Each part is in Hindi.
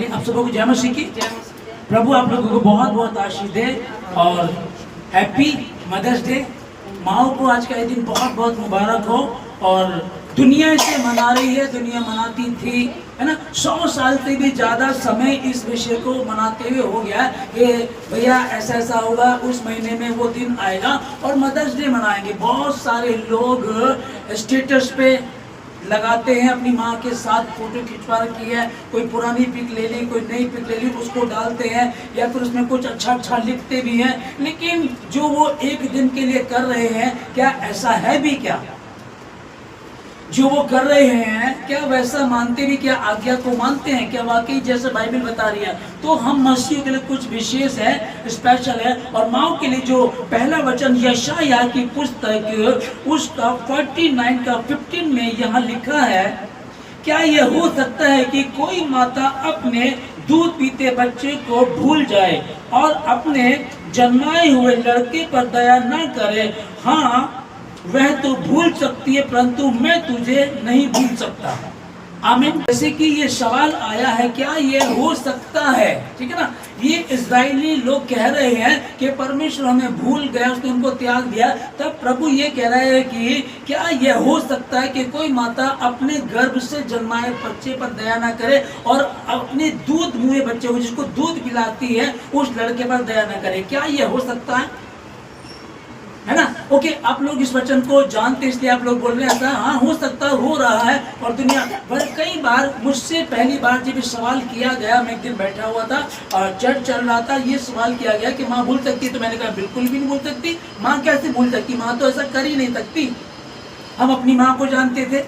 लिए आप सबको जय मसीह की। प्रभु आप लोगों को बहुत बहुत आशीष दे और हैप्पी मदर्स डे। माओ को आज का ये दिन बहुत बहुत मुबारक हो। और दुनिया इसे मना रही है, दुनिया मनाती थी, है ना। 100 साल से भी ज़्यादा समय इस विषय को मनाते हुए हो गया कि भैया ऐसा ऐसा होगा, उस महीने में वो दिन आएगा और मदर्स डे मनाएंगे। बहुत सारे लोग स्टेटस पे लगाते हैं, अपनी माँ के साथ फोटो खिंचवा रखी है, कोई पुरानी पिक ले ली, कोई नई पिक ले ली, उसको डालते हैं या फिर उसमें कुछ अच्छा अच्छा लिखते भी हैं। लेकिन जो वो एक दिन के लिए कर रहे हैं, क्या ऐसा है भी क्या? जो वो कर रहे हैं क्या वैसा मानते भी, क्या आज्ञा को मानते हैं क्या वाकई जैसे बाइबल बता रही है? तो हम मसीह के लिए कुछ विशेष है, स्पेशल है। और माओ के लिए जो पहला वचन यशायाह की पुस्तक उसका 49 का 15 में यहाँ लिखा है, क्या यह हो सकता है कि कोई माता अपने दूध पीते बच्चे को भूल जाए और अपने जन्माए हुए लड़के पर दया न करे? हाँ, वह तो भूल सकती है परंतु मैं तुझे नहीं भूल सकता। आमीन। जैसे कि ये सवाल आया है, क्या ये हो सकता है? ठीक है ना। ये इजरायली लोग कह रहे हैं कि परमेश्वर हमें भूल गया, उसने हमको त्याग दिया। तब प्रभु ये कह रहे हैं कि क्या ये हो सकता है कि कोई माता अपने गर्भ से जन्माए बच्चे पर दया ना करे और अपने दूध मुए बच्चे को, जिसको दूध पिलाती है, उस लड़के पर दया ना करे? क्या ये हो सकता है ना? ओके, आप लोग इस वचन को जानते इसलिए आप लोग बोल रहे हैं ऐसा। हाँ, हो सकता हो रहा है। और दुनिया पर कई बार मुझसे पहली बार जब सवाल किया गया, मैं एक दिन बैठा हुआ था और चर्च चल रहा था, ये सवाल किया गया कि माँ भूल सकती है? तो मैंने कहा बिल्कुल भी नहीं भूल सकती। माँ कैसे भूल सकती? माँ तो ऐसा कर ही नहीं सकती। हम अपनी माँ को जानते थे,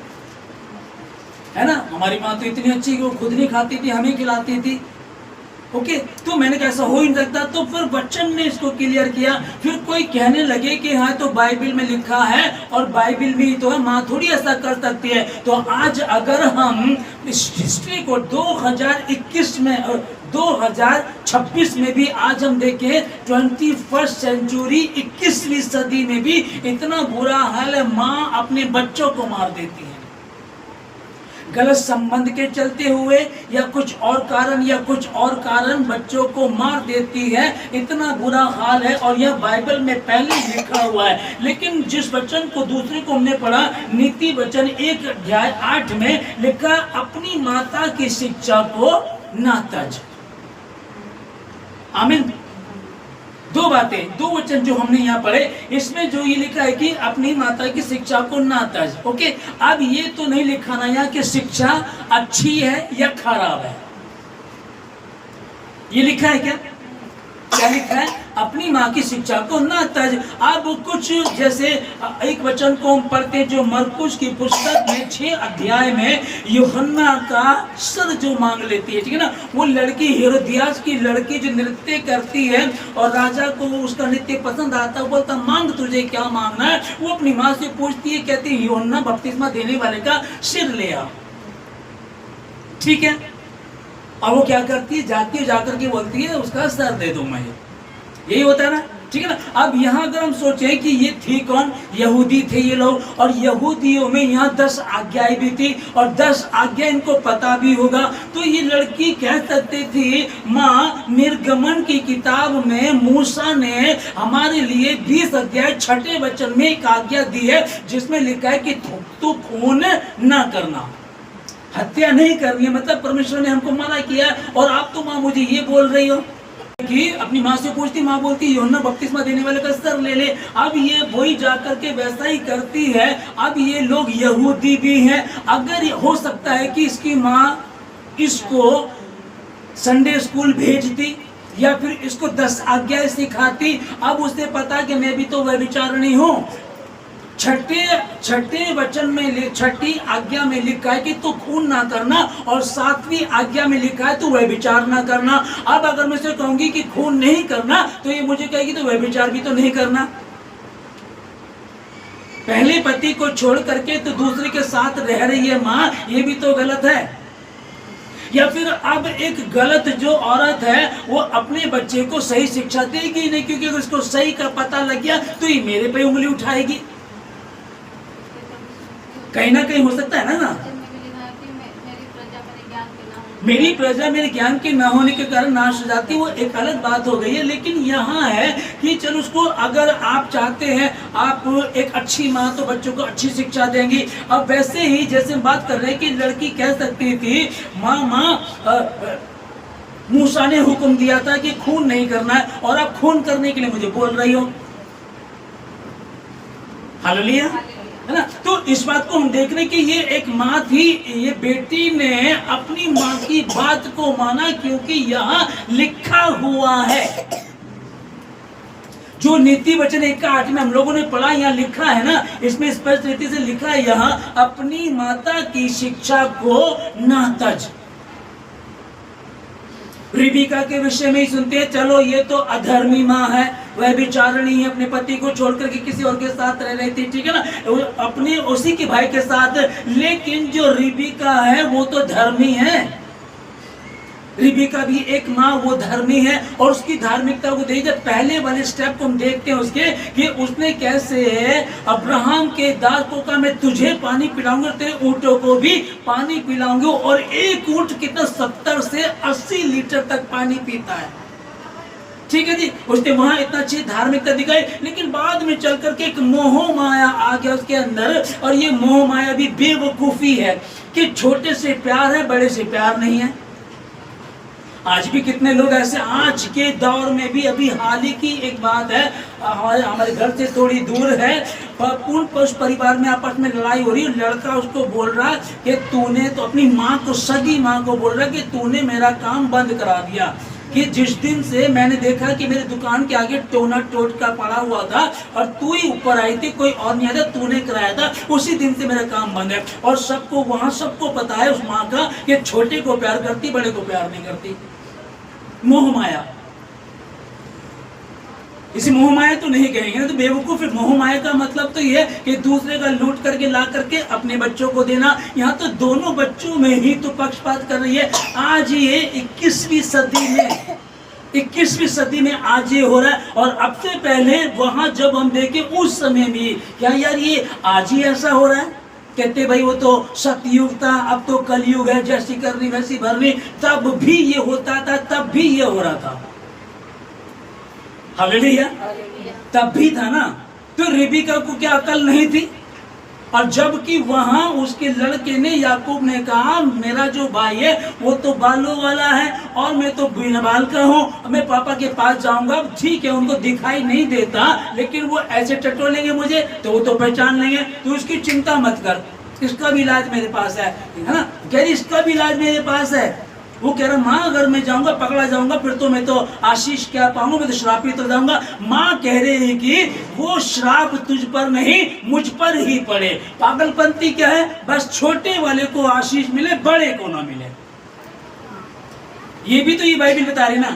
है ना। हमारी माँ तो इतनी अच्छी कि वो खुद नहीं खाती थी, हमें खिलाती थी। ओके, तो मैंने कहा ऐसा हो ही नहीं सकता। तो फिर बच्चन ने इसको क्लियर किया। फिर कोई कहने लगे कि हाँ तो बाइबल में लिखा है और बाइबल भी तो है, माँ थोड़ी ऐसा कर सकती है। तो आज अगर हम इस हिस्ट्री को 2021 में 2026 में भी आज हम देखें, 21st सेंचुरी 21वीं सदी में भी इतना बुरा हाल है। माँ अपने बच्चों को मार देती है, गलत संबंध के चलते हुए या कुछ और कारण बच्चों को मार देती है। इतना बुरा हाल है और यह बाइबल में पहले लिखा हुआ है। लेकिन जिस वचन को दूसरे को हमने पढ़ा, नीति वचन 1 अध्याय 8 में लिखा, अपनी माता की शिक्षा को ना तज। आमीन। दो बातें, दो वचन जो हमने यहाँ पढ़े, इसमें जो ये लिखा है कि अपनी माता की शिक्षा को ना तज। ओके, अब ये तो नहीं लिखा ना यहाँ कि शिक्षा अच्छी है या खराब है। ये लिखा है क्या? क्या लिखा है? अपनी माँ की शिक्षा को ना तज। अब कुछ जैसे एक वचन को हम पढ़ते जो मरकुस की पुस्तक में 6 अध्याय में यूहन्ना का सर जो मांग लेती है, ठीक है ना। वो लड़की हेरोदियास की लड़की जो नृत्य करती है और राजा को उसका नृत्य पसंद आता है, बोलता मांग तुझे क्या मांगना है। वो अपनी माँ से पूछती है, कहती है यूहन्ना बपतिस्मा देने वाले का सिर ले आ। ठीक है। और वो क्या करती है, जाती है, जाकर के बोलती है उसका सर दे दो मैं। यही होता है ना, ठीक है ना। अब यहाँ अगर हम सोचें कि ये थी कौन? यहूदी थे ये लोग, और यहूदियों में यहाँ 10 आज्ञाएं भी थी और 10 आज्ञा इनको पता भी होगा। तो ये लड़की कह सकती थी, माँ निर्गमन की किताब में मूसा ने हमारे लिए 20 अध्याय 6 वचन में एक आज्ञा दी है जिसमें लिखा है कि तू खून न करना, हत्या नहीं करनी है। मतलब परमेश्वर ने हमको मना किया और आप तो माँ मुझे ये बोल रही हो कि अपनी माँ से पूछती, माँ बोलती यूहन्ना बपतिस्मा देने वाले का सर ले ले। अब ये वही जाकर के वैसा ही करती है। अब ये लोग यहूदी भी हैं। अगर हो सकता है कि इसकी माँ इसको संडे स्कूल भेजती या फिर इसको 10 आज्ञाएं सिखाती। अब उसे पता कि मैं भी तो व्यभिचारिणी हूँ। छठे वचन में 6ठी आज्ञा में लिखा है कि तू खून ना करना और 7वीं आज्ञा में लिखा है तू व्यभिचार ना करना। अब अगर मैं इसे कहूंगी कि खून नहीं करना तो ये मुझे कहेगी तो व्यभिचार भी तो नहीं करना। पहले पति को छोड़ करके तो दूसरे के साथ रह रही है माँ, ये भी तो गलत है। या फिर अब एक गलत जो औरत है वो अपने बच्चे को सही शिक्षा देगी नहीं, क्योंकि अगर उसको सही का पता लग गया तो ये मेरे पे उंगली उठाएगी। कहीं ना कहीं हो सकता है ना। मेरी प्रजा मेरे ज्ञान के न होने के कारण नाश हो जाती है, वो एक अलग बात हो गई है। लेकिन यहाँ है कि चलो उसको अगर आप चाहते हैं, आप एक अच्छी माँ तो बच्चों को अच्छी शिक्षा देंगी। अब वैसे ही जैसे हम बात कर रहे हैं कि लड़की कह सकती थी माँ मूसा ने हुक्म दिया था कि खून नहीं करना है, और आप खून करने के लिए मुझे बोल रही हो। हालेलुया, है ना। तो इस बात को हम देख रहे हैं कि ये एक माँ थी, ये बेटी ने अपनी माँ की बात को माना, क्योंकि यहाँ लिखा हुआ है, जो नीति वचन 1:8 में हम लोगों ने पढ़ा, यहाँ लिखा है ना, इसमें स्पष्ट रीति से लिखा है, यहाँ अपनी माता की शिक्षा को ना तज। रिबिका के विषय में ही सुनते हैं, चलो ये तो अधर्मी माँ है, वह विचारणी है, अपने पति को छोड़कर के किसी और के साथ रह रही थी, ठीक है ना, अपने उसी के भाई के साथ। लेकिन जो रिबिका है वो तो धर्मी है, रिबिका भी एक माँ, वो धर्मी है, और उसकी धार्मिकता को देखिए। जब पहले वाले स्टेप को हम देखते हैं उसके, कि उसने कैसे अब्राहम के दास को कहा मैं तुझे पानी पिलाऊंगा, तेरे ऊँटों को भी पानी पिलाऊंगा, और एक ऊँट कितना 70 से 80 लीटर तक पानी पीता है, ठीक है जी। उसने वहां इतना अच्छी धार्मिकता दिखाई, लेकिन बाद में चल करके एक मोह माया आ गया उसके अंदर, और ये मोह माया भी बेवकूफी है कि छोटे से प्यार है, बड़े से प्यार नहीं है। आज भी कितने लोग ऐसे, आज के दौर में भी, अभी हाल ही की एक बात है, हमारे घर से थोड़ी दूर है, पूर्ण पुरुष परिवार में आपस में लड़ाई हो रही है। लड़का उसको बोल रहा है कि तूने तो, अपनी माँ को, सगी माँ को बोल रहा है कि तूने मेरा काम बंद करा दिया, कि जिस दिन से मैंने देखा कि मेरी दुकान के आगे टोना टोटका पड़ा हुआ था और तू ही ऊपर आई थी, कोई और नहीं आया था, तूने कराया था, उसी दिन से मेरा काम बंद है। और सबको वहां सबको पता है उस माँ का कि छोटे को प्यार करती, बड़े को प्यार नहीं करती। मोह माया, इसे मोह माया तो नहीं कहेंगे ना, तो बेवकूफ। मोह माया का मतलब तो ये कि दूसरे का लूट करके ला करके अपने बच्चों को देना। यहाँ तो दोनों बच्चों में ही तो पक्षपात कर रही है। आज ये 21वीं सदी में, 21वीं सदी में आज ये हो रहा है। और अब से पहले वहां जब हम देखें उस समय भी, क्या यार ये आज ही ऐसा हो रहा है? कहते भाई वो तो सतयुग था, अब तो कलयुग है, जैसी करनी वैसी भरनी। तब भी ये होता था, तब भी ये हो रहा था। हालेलुया, तब भी था ना। तो रिबिका को क्या अकल नहीं थी? और जबकि वहां उसके लड़के ने, याकूब ने कहा मेरा जो भाई है वो तो बालों वाला है और मैं तो बिना बाल का हूँ, मैं पापा के पास जाऊंगा। ठीक है, उनको दिखाई नहीं देता, लेकिन वो ऐसे टटोलेंगे मुझे तो वो तो पहचान लेंगे। तो उसकी चिंता मत कर, इसका भी इलाज मेरे पास है ना। कह रही इसका भी इलाज मेरे पास है। वो कह रहा माँ अगर मैं जाऊंगा, पकड़ा जाऊंगा, फिर तो मैं तो आशीष क्या पाऊंगा, मैं तो श्रापित हो जाऊंगा। माँ कह रही है कि वो श्राप तुझ पर नहीं, मुझ पर ही पड़े। पागलपंती क्या है? बस छोटे वाले को आशीष मिले, बड़े को ना मिले। ये भी तो ये बाइबल बता रही ना।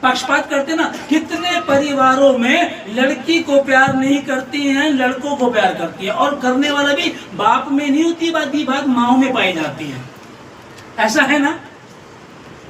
पक्षपात करते ना। कितने परिवारों में लड़की को प्यार नहीं करती हैं, लड़कों को प्यार करती है, और करने वाला भी बाप में नहीं होती, बात माओ में पाई जाती है। ऐसा है ना।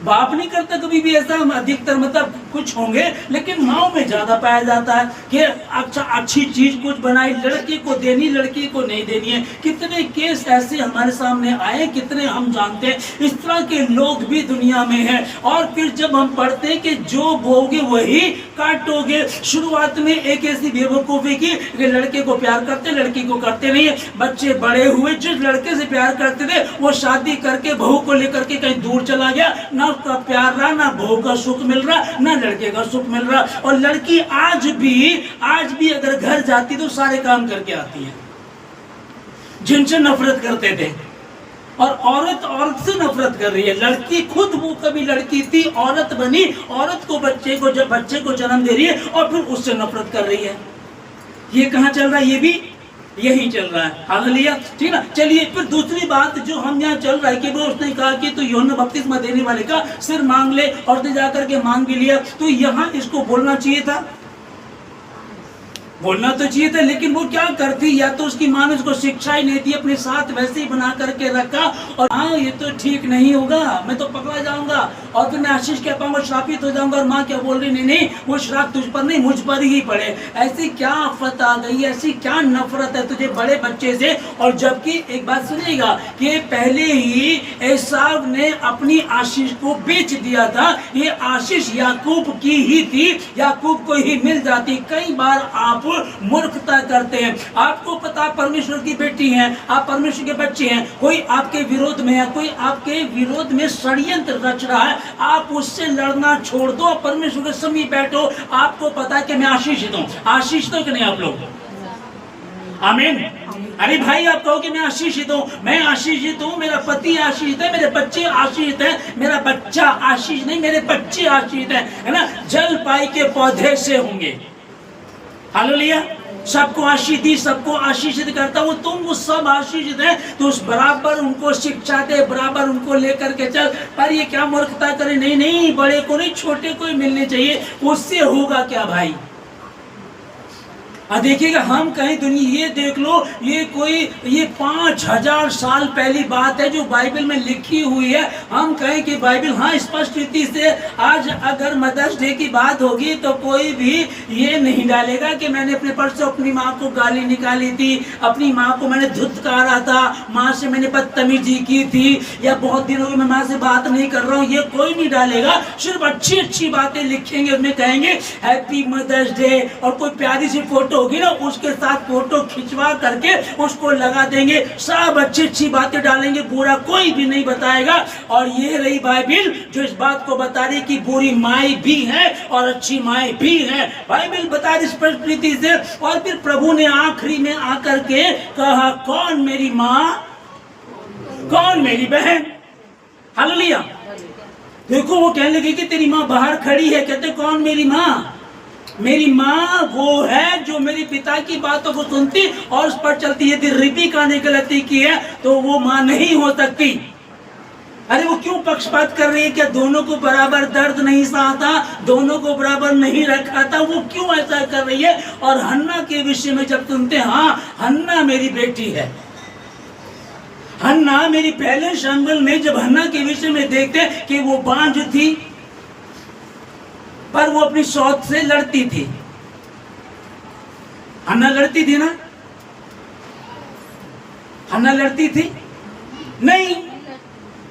बाप नहीं करता कभी भी ऐसा, अधिकतर मतलब कुछ होंगे, लेकिन माओ में ज्यादा पाया जाता है कि अच्छा अच्छी चीज कुछ बनाई, लड़की को देनी, लड़की को नहीं देनी है। कितने केस ऐसे हमारे सामने आए, कितने हम जानते हैं। इस तरह के लोग भी दुनिया में हैं। और फिर जब हम पढ़ते हैं कि जो बोगे वही काटोगे। शुरुआत में एक ऐसी बेवकूफी की कि लड़के को प्यार करते, लड़की को करते नहीं है। बच्चे बड़े हुए, जिस लड़के से प्यार करते थे वो शादी करके बहू को लेकर के कहीं दूर चला गया। ना उसका प्यार रहा, ना बहू का सुख मिल रहा, ना लड़के का सुख मिल रहा। और लड़की आज भी अगर घर जाती तो सारे काम करके आती है जिनसे नफरत करते थे। और औरत से नफरत कर रही है। लड़की खुद वो कभी लड़की थी, औरत बनी, औरत को बच्चे को जन्म दे रही है और फिर उससे नफरत कर रही है। ये कहाँ चल रहा है? ये भी यही चल रहा है। हालेलुया, ठीक ना। चलिए फिर दूसरी बात जो हम यहाँ चल रहा है कि वो उसने कहा कि तो यूहन्ना बपतिस्मा देने वाले का सिर मांग ले, और उसने जाकर के मांग भी लिया। तो यहाँ इसको बोलना चाहिए था, बोलना तो चाहिए था, लेकिन वो क्या करती, या तो उसकी माँ ने उसको शिक्षा ही नहीं दी, अपने साथ वैसे ही बना करके रखा। और हाँ ये तो ठीक नहीं होगा, मैं तो पकड़ा जाऊंगा, और फिर मैं आशीष कह पाऊंगा श्रापित हो जाऊंगा, और माँ क्या बोल रही, नहीं नहीं वो श्राप तुझ पर नहीं मुझ पर ही पड़े। ऐसी क्या आफत आ गई, ऐसी क्या नफरत है तुझे बड़े बच्चे से। और जबकि एक बात सुनिएगा कि पहले ही एसाव ने अपनी आशीष को बेच दिया था, ये आशीष याकूब की ही थी, याकूब को ही मिल जाती। कई बार आप मूर्खता करते हैं, आपको पता परमेश्वर की बेटी हैं, आप परमेश्वर के बच्चे हैं, कोई आपके विरोध में है, कोई आपके विरोध में षड्यंत्र रच रहा है, आप उससे लड़ना छोड़ दो, परमेश्वर के समीप बैठो। आपको पता है कि मैं आशीषित हूं, आशीषित हो कि नहीं आप लोग? आमीन। अरे भाई आप कहो कि मैं आशीषित हूँ, मैं आशीषित हूँ, मेरा पति आशीषित है, मेरे बच्चे आशीषित हैं, मेरा बच्चा आशीष नहीं मेरे बच्चे आशीषित हैं, है ना। जल पाई के पौधे से होंगे, हालेलुया। सबको आशीष दी, सबको आशीषित करता हूँ, तुम वो सब आशीषित है तो उस बराबर उनको शिक्षा दे, बराबर उनको लेकर के चल। पर ये क्या मूर्खता करे, नहीं नहीं बड़े को नहीं छोटे को ही मिलने चाहिए, उससे होगा क्या भाई। देखिएगा हम कहीं दुनिया, ये देख लो ये 5000 साल पहली बात है जो बाइबल में लिखी हुई है। हम कहें कि बाइबल हाँ स्पष्ट रीति से, आज अगर मदर्स डे की बात होगी तो कोई भी ये नहीं डालेगा कि मैंने अपने पर्स से अपनी माँ को गाली निकाली थी, अपनी माँ को मैंने धुतकारा था, माँ से मैंने बदतमीजी की थी, या बहुत दिनों की मैं माँ से बात नहीं कर रहा हूँ, ये कोई नहीं डालेगा। सिर्फ अच्छी अच्छी बातें लिखेंगे, उसमें कहेंगे हैप्पी मदर्स डे, और कोई प्यारी सी फोटो होगी ना उसके साथ फोटो खिंचवा करके उसको लगा देंगे, सब अच्छी अच्छी बातें डालेंगे, बुरा कोई भी नहीं बताएगा। और ये रही बाइबल जो इस बात को बता रही कि बुरी माएँ भी हैं और अच्छी माएँ भी हैं, बाइबल बता रही स्पष्ट रीति से। और फिर प्रभु ने आखिरी में आकर के कहा कौन मेरी माँ, कौन मेरी बहन, हालेलुया। देखो वो कहने लगी कि तेरी माँ बाहर खड़ी है, कहते कौन मेरी माँ, मेरी माँ वो है जो मेरी पिता की बातों को सुनती और उस पर चलती। यदि रिबिका ने गलती की है तो वो माँ नहीं हो सकती। अरे वो क्यों पक्षपात कर रही है, क्या दोनों को बराबर दर्द नहीं सहता, दोनों को बराबर नहीं रखा था, वो क्यों ऐसा कर रही है। और हन्ना के विषय में जब सुनते हाँ हन्ना मेरी बेटी है, हन्ना मेरी, पहले शंगल में जब हन्ना के विषय में देखते कि वो बांझ थी पर वो अपनी सौत से लड़ती थी, हन्ना लड़ती थी ना, हन्ना लड़ती थी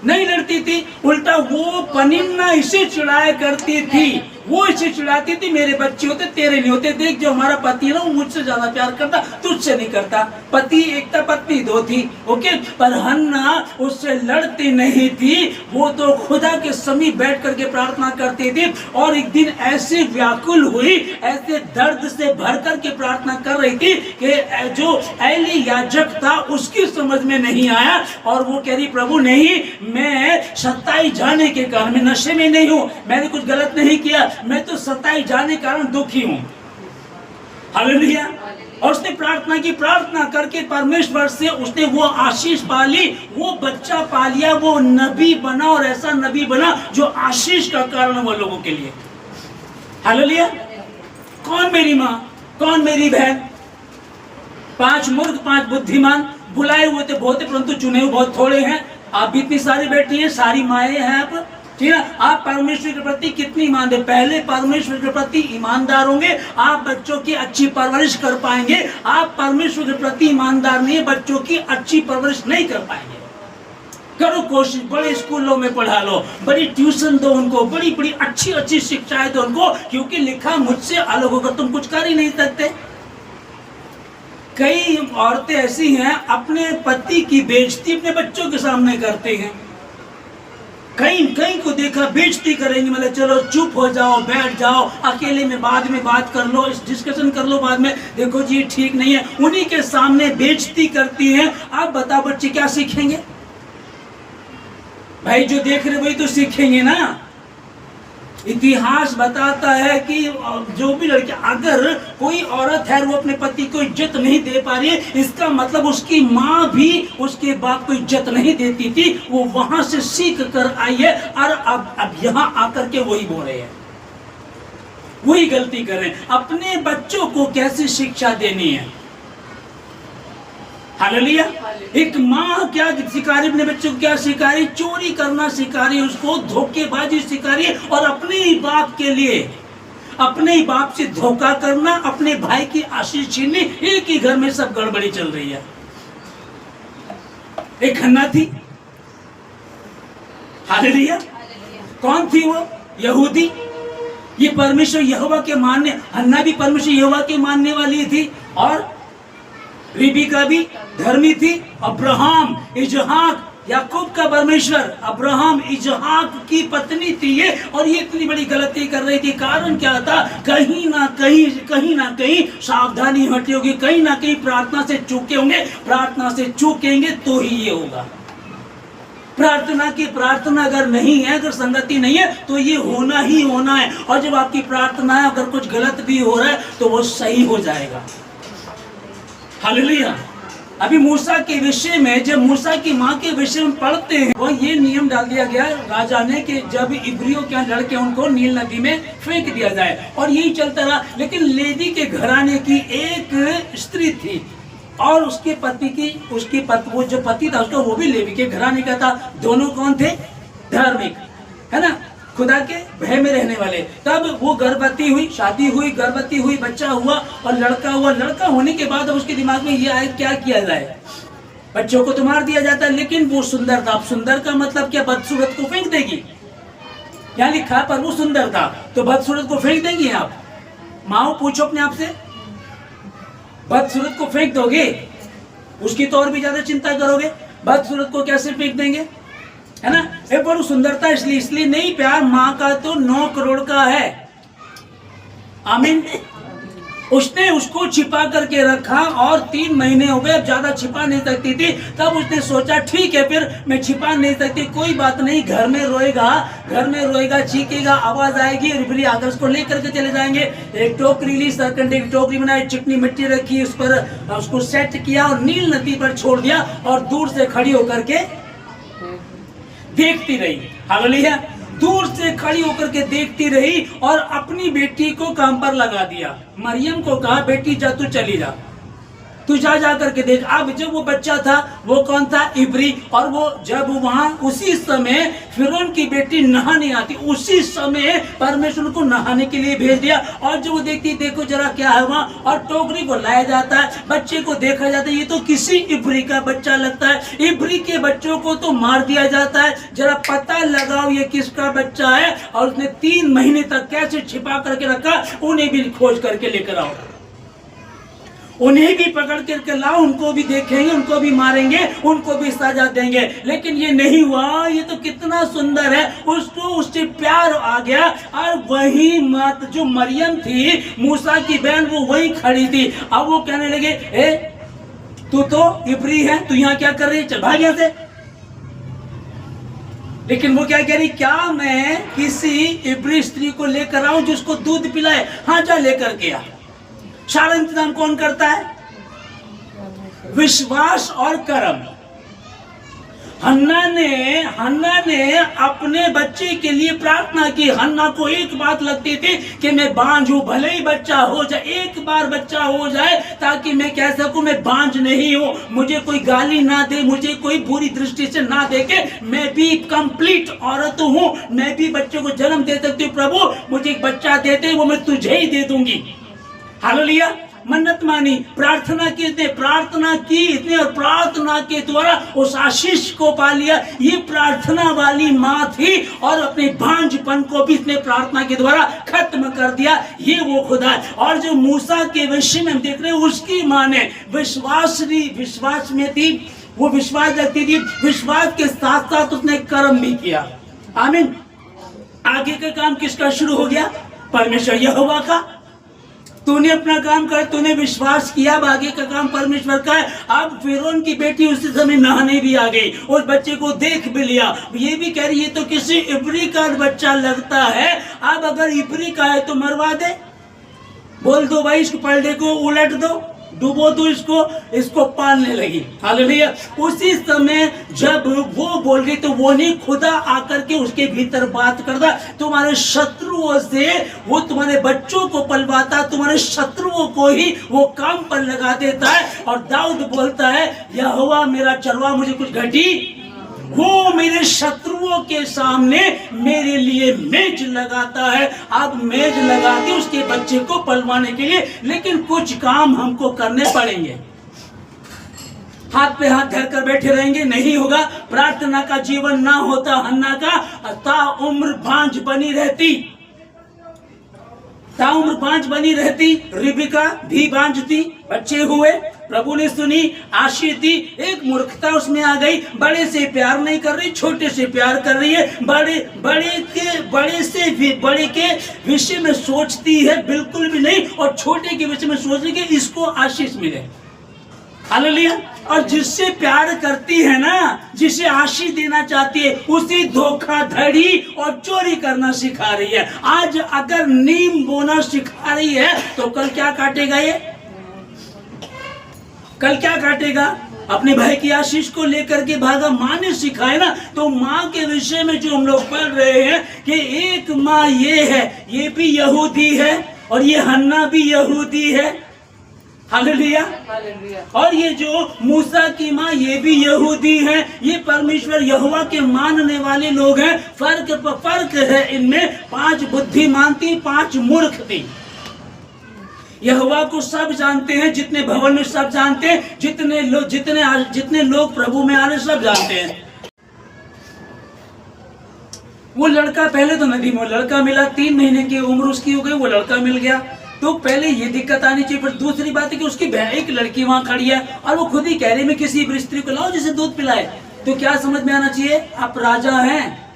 नहीं लड़ती थी, उल्टा वो पनिन्ना इसे चिढ़ाया करती थी, वो इसे चिढ़ाती थी मेरे बच्चे होते तेरे नहीं होते, देख जो हमारा पति है ना वो मुझसे ज्यादा प्यार करता, तुझसे नहीं करता। पति एक था पत्नी दो थी, ओके। पर हन्ना उससे लड़ती नहीं थी, वो तो खुदा के समीप बैठ करके प्रार्थना करती थी। और एक दिन ऐसे व्याकुल हुई, ऐसे दर्द से भर करके प्रार्थना कर रही थी कि जो एली याजक था उसकी समझ में नहीं आया, और वो कह रही प्रभु नहीं, मैं सताई जाने के कारण, मैं नशे में नहीं हूँ, मैंने कुछ गलत नहीं किया, मैं तो सताई जाने के कारण दुखी हूँ, हालेलुया। और उसने प्रार्थना की, प्रार्थना करके परमेश्वर से उसने वो आशीष पा ली, वो बच्चा पा लिया, वो नबी बना, और ऐसा नबी बना जो आशीष का कारण हुआ लोगों के लिए, हालेलुया। कौन मेरी माँ, कौन मेरी बहन। 5 मूर्ख 5 बुद्धिमान, बुलाए हुए थे बहुत, परंतु चुने हुए बहुत थोड़े हैं। आप भी इतनी सारी बैठी हैं, सारी माएँ हैं आप, ठीक है। आप परमेश्वर के प्रति कितनी ईमानदार, पहले परमेश्वर के प्रति ईमानदार होंगे, आप बच्चों की अच्छी परवरिश कर पाएंगे। आप परमेश्वर के प्रति ईमानदार नहीं, बच्चों की अच्छी परवरिश नहीं कर पाएंगे। करो कोशिश, बड़े स्कूलों में पढ़ा लो, बड़ी ट्यूशन दो उनको, बड़ी बड़ी अच्छी अच्छी शिक्षाएं दो उनको, क्योंकि लिखा मुझसे अलग होकर तुम कुछ कर ही नहीं सकते। कई औरतें ऐसी हैं अपने पति की बेइज्जती अपने बच्चों के सामने करते हैं। कहीं को देखा बेइज्जती करेंगे, मतलब चलो चुप हो जाओ, बैठ जाओ, अकेले में बाद में बात कर लो, डिस्कशन कर लो बाद में, देखो जी ठीक नहीं है, उन्हीं के सामने बेइज्जती करती हैं। आप बताओ बच्चे क्या सीखेंगे भाई, जो देख रहे वही तो सीखेंगे ना। इतिहास बताता है कि जो भी लड़की, अगर कोई औरत है वो अपने पति को इज्जत नहीं दे पा रही है, इसका मतलब उसकी माँ भी उसके बाप को इज्जत नहीं देती थी, वो वहां से सीख कर आई है, और अब यहाँ आकर के वही बोल रहे हैं, वही गलती कर रहे हैं। अपने बच्चों को कैसी शिक्षा देनी है, हालेलुया। एक माँ क्या सिखा रही अपने बच्चों को? क्या सिखा रही? चोरी करना सिखा रही, उसको धोखेबाजी सिखा रही, और अपने ही बाप के लिए, अपने ही बाप से धोखा करना, अपने भाई की आशीष छीननी। एक ही घर में सब गड़बड़ी चल रही है। एक हन्ना थी, हालेलुया। कौन थी वो? यहूदी। ये परमेश्वर यहोवा के मानने, हन्ना भी परमेश्वर यहोवा के मानने वाली थी, और रिबिका भी धर्मी थी। अब्राहम, इजहाक, याकूब का परमेश्वर अब्राहम इजहाक की पत्नी थी ये, और ये इतनी बड़ी गलती कर रही थी। कारण क्या था? कहीं ना कहीं सावधानी हटी होगी, कहीं ना कहीं प्रार्थना से चूके होंगे। प्रार्थना से चूकेंगे तो ही ये होगा। प्रार्थना अगर नहीं है, अगर संगति नहीं है, तो ये होना ही होना है। और जब आपकी प्रार्थना है, अगर कुछ गलत भी हो रहा है तो वो सही हो जाएगा। हालेलुया। अभी मूसा के विषय में, जब मूसा की माँ के विषय में पढ़ते हैं, वो ये नियम डाल दिया गया राजा ने कि जब इब्रियों के लड़के उनको नील नदी में फेंक दिया जाए, और यही चलता रहा। लेकिन लेवी के घराने की एक स्त्री थी, और उसके पति की, वो जो पति था उसका, वो भी लेवी के घराने का था। दोनों कौन थे? धार्मिक, है ना, खुदा के भय में रहने वाले। तब वो गर्भवती हुई, शादी हुई, गर्भवती हुई, बच्चा हुआ और लड़का हुआ। लड़का होने के बाद अब उसके दिमाग में ये आया क्या किया जाए। बच्चों को तो मार दिया जाता है, लेकिन वो सुंदर था। अब सुंदर का मतलब क्या? बदसूरत को फेंक देगी। क्या लिखा? पर वो सुंदर था, तो बदसूरत को फेंक देंगे आप? माओ पूछो अपने आप से, बदसूरत को फेंक दोगे? उसकी तो और भी ज्यादा चिंता करोगे। बदसूरत को कैसे फेंक देंगे, है ना? पर सुंदरता इसलिए नहीं, प्यार माँ का तो 9 करोड़ का है। आमीन। उसने उसको छिपा करके रखा, और 3 महीने हो गए, अब ज्यादा छिपा नहीं सकती थी। तब उसने सोचा ठीक है, फिर मैं छिपा नहीं सकती, कोई बात नहीं, घर में रोएगा, चीखेगा, आवाज आएगी, रिबरी आकर उसको लेकर के चले जाएंगे। एक टोकरी ली, सरकंडे की टोकरी बनाई, चिकनी मिट्टी रखी, उस पर उसको सेट किया और नील नदी पर छोड़ दिया, और दूर से खड़ी होकर के देखती रही। हालेलुया। दूर से खड़ी होकर के देखती रही, और अपनी बेटी को काम पर लगा दिया। मरियम को कहा, बेटी जा, तू चली जा, तू जा करके देख। अब जब वो बच्चा था, वो कौन था? इब्री। और वो जब वहां, उसी समय फिरौन की बेटी नहाने आती, उसी समय परमेश्वर को नहाने के लिए भेज दिया। और जब वो देखती, देखो जरा क्या है वहां, और टोकरी को लाया जाता है, बच्चे को देखा जाता है, ये तो किसी इब्री का बच्चा लगता है। इब्री के बच्चों को तो मार दिया जाता है, जरा पता लगाओ ये किसका बच्चा है। और उसने 3 महीने तक कैसे छिपा करके रखा, उन्हें भी खोज करके लेकर आओ, उन्हें भी पकड़ करके लाओ, उनको भी देखेंगे, उनको भी मारेंगे, उनको भी सजा देंगे। लेकिन ये नहीं हुआ। ये तो कितना सुंदर है, उसको उससे प्यार आ गया। और वही मत जो मरियम थी, मूसा की बहन, वो वही खड़ी थी। अब वो कहने लगे, ए तू तो इब्री है, तू यहाँ क्या कर रही है, चल भाग यहाँ से। लेकिन वो क्या कह रही, क्या मैं किसी इब्री स्त्री को लेकर आऊं जिसको दूध पिलाए? हाँ जा, लेकर के आ। सारा इंतजाम कौन करता है? विश्वास और कर्म। हन्ना ने अपने बच्चे के लिए प्रार्थना की। हन्ना को एक बात लगती थी कि मैं बांझ हूं, भले ही बच्चा हो जाए, एक बार बच्चा हो जाए, ताकि मैं कह सकूं मैं बांझ नहीं हूं, मुझे कोई गाली ना दे, मुझे कोई बुरी दृष्टि से ना देखे, मैं भी कंप्लीट औरत हूं, मैं भी बच्चे को जन्म दे सकती हूँ। प्रभु मुझे एक बच्चा देते, वो मैं तुझे ही दे दूंगी। हालेलुया। मन्नत मानी, प्रार्थना की, इसने और प्रार्थना के द्वारा उस आशीष को पा लिया। ये प्रार्थना वाली माँ थी, और अपने भांजपन को भी इसने प्रार्थना के द्वारा खत्म कर दिया। ये वो खुदा है। और जो मूसा के विषय में हम देख रहे हैं, उसकी माँ ने विश्वास में थी, वो विश्वास रखती थी, विश्वास के साथ साथ उसने कर्म भी किया। आमीन। आगे का काम किसका शुरू हो गया? परमेश्वर यहोवा का। तूने अपना काम कर, तूने विश्वास किया, अब आगे का काम परमेश्वर का है। अब फिरौन की बेटी उसी समय नहाने भी आ गई, उस बच्चे को देख भी लिया। ये भी कह रही है तो किसी इब्री का बच्चा लगता है। अब अगर इब्री का है तो मरवा दे, बोल दो भाई, इसको पलड़े को उलट दो, डुबो दो इसको पालने लगी। हालेलुया। उसी समय जब वो बोल गई तो वो नहीं, खुदा आकर के उसके भीतर बात करता, तुम्हारे शत्रुओं से वो तुम्हारे बच्चों को पलवाता, तुम्हारे शत्रुओं को ही वो काम पर लगा देता है। और दाऊद बोलता है, यहोवा मेरा चरवा, मुझे कुछ घटी, वो मेरे शत्रुओं के सामने मेरे लिए मेज लगाता है। अब मेज लगाती उसके बच्चे को पलवाने के लिए, लेकिन कुछ काम हमको करने पड़ेंगे। हाथ पे हाथ धर कर बैठे रहेंगे नहीं होगा। प्रार्थना का जीवन ना होता हन्ना का, ताउम्र बांझ बनी रहती, ताउम्र बांझ बनी रहती। रिबिका भी बांझ थी, बच्चे हुए, प्रभु ने सुनी, आशीष दी। एक मूर्खता उसमें आ गई, बड़े से प्यार नहीं कर रही, छोटे से प्यार कर रही है। बड़े के विषय में सोचती है बिल्कुल भी नहीं, और छोटे के विषय में सोच रही कि इसको आशीष मिले। हालेलुया। और जिससे प्यार करती है ना, जिसे आशीष देना चाहती है, उसी धोखाधड़ी और चोरी करना सिखा रही है। आज अगर नीम बोना सिखा रही है तो कल क्या काटेगा ये? कल क्या काटेगा? अपने भाई की आशीष को लेकर के भागा। माँ ने सिखाया ना, तो माँ के विषय में जो हम लोग पढ़ रहे हैं कि एक माँ ये है, ये भी यहूदी है और ये हन्ना भी यहूदी है। हालेलुया। और ये जो मूसा की माँ, ये भी यहूदी है। ये परमेश्वर यहोवा के मानने वाले लोग हैं। फर्क है इनमें। 5 बुद्धिमान थी, 5 मूर्ख थी। यहोवा को सब जानते हैं, जितने भवन में सब जानते हैं, जितने लोग प्रभु में आ रहे सब जानते हैं। वो लड़का, पहले तो नदी में लड़का मिला, 3 महीने की उम्र उसकी हो गई, वो लड़का मिल गया। तो पहले ये दिक्कत आनी चाहिए। फिर दूसरी बात है कि उसकी एक लड़की वहां खड़ी है और वो खुद ही कह रही, मैं किसी भी स्त्री को लाओ जिसे दूध पिलाए। तो क्या समझ में आना चाहिए? आप राजा हैं,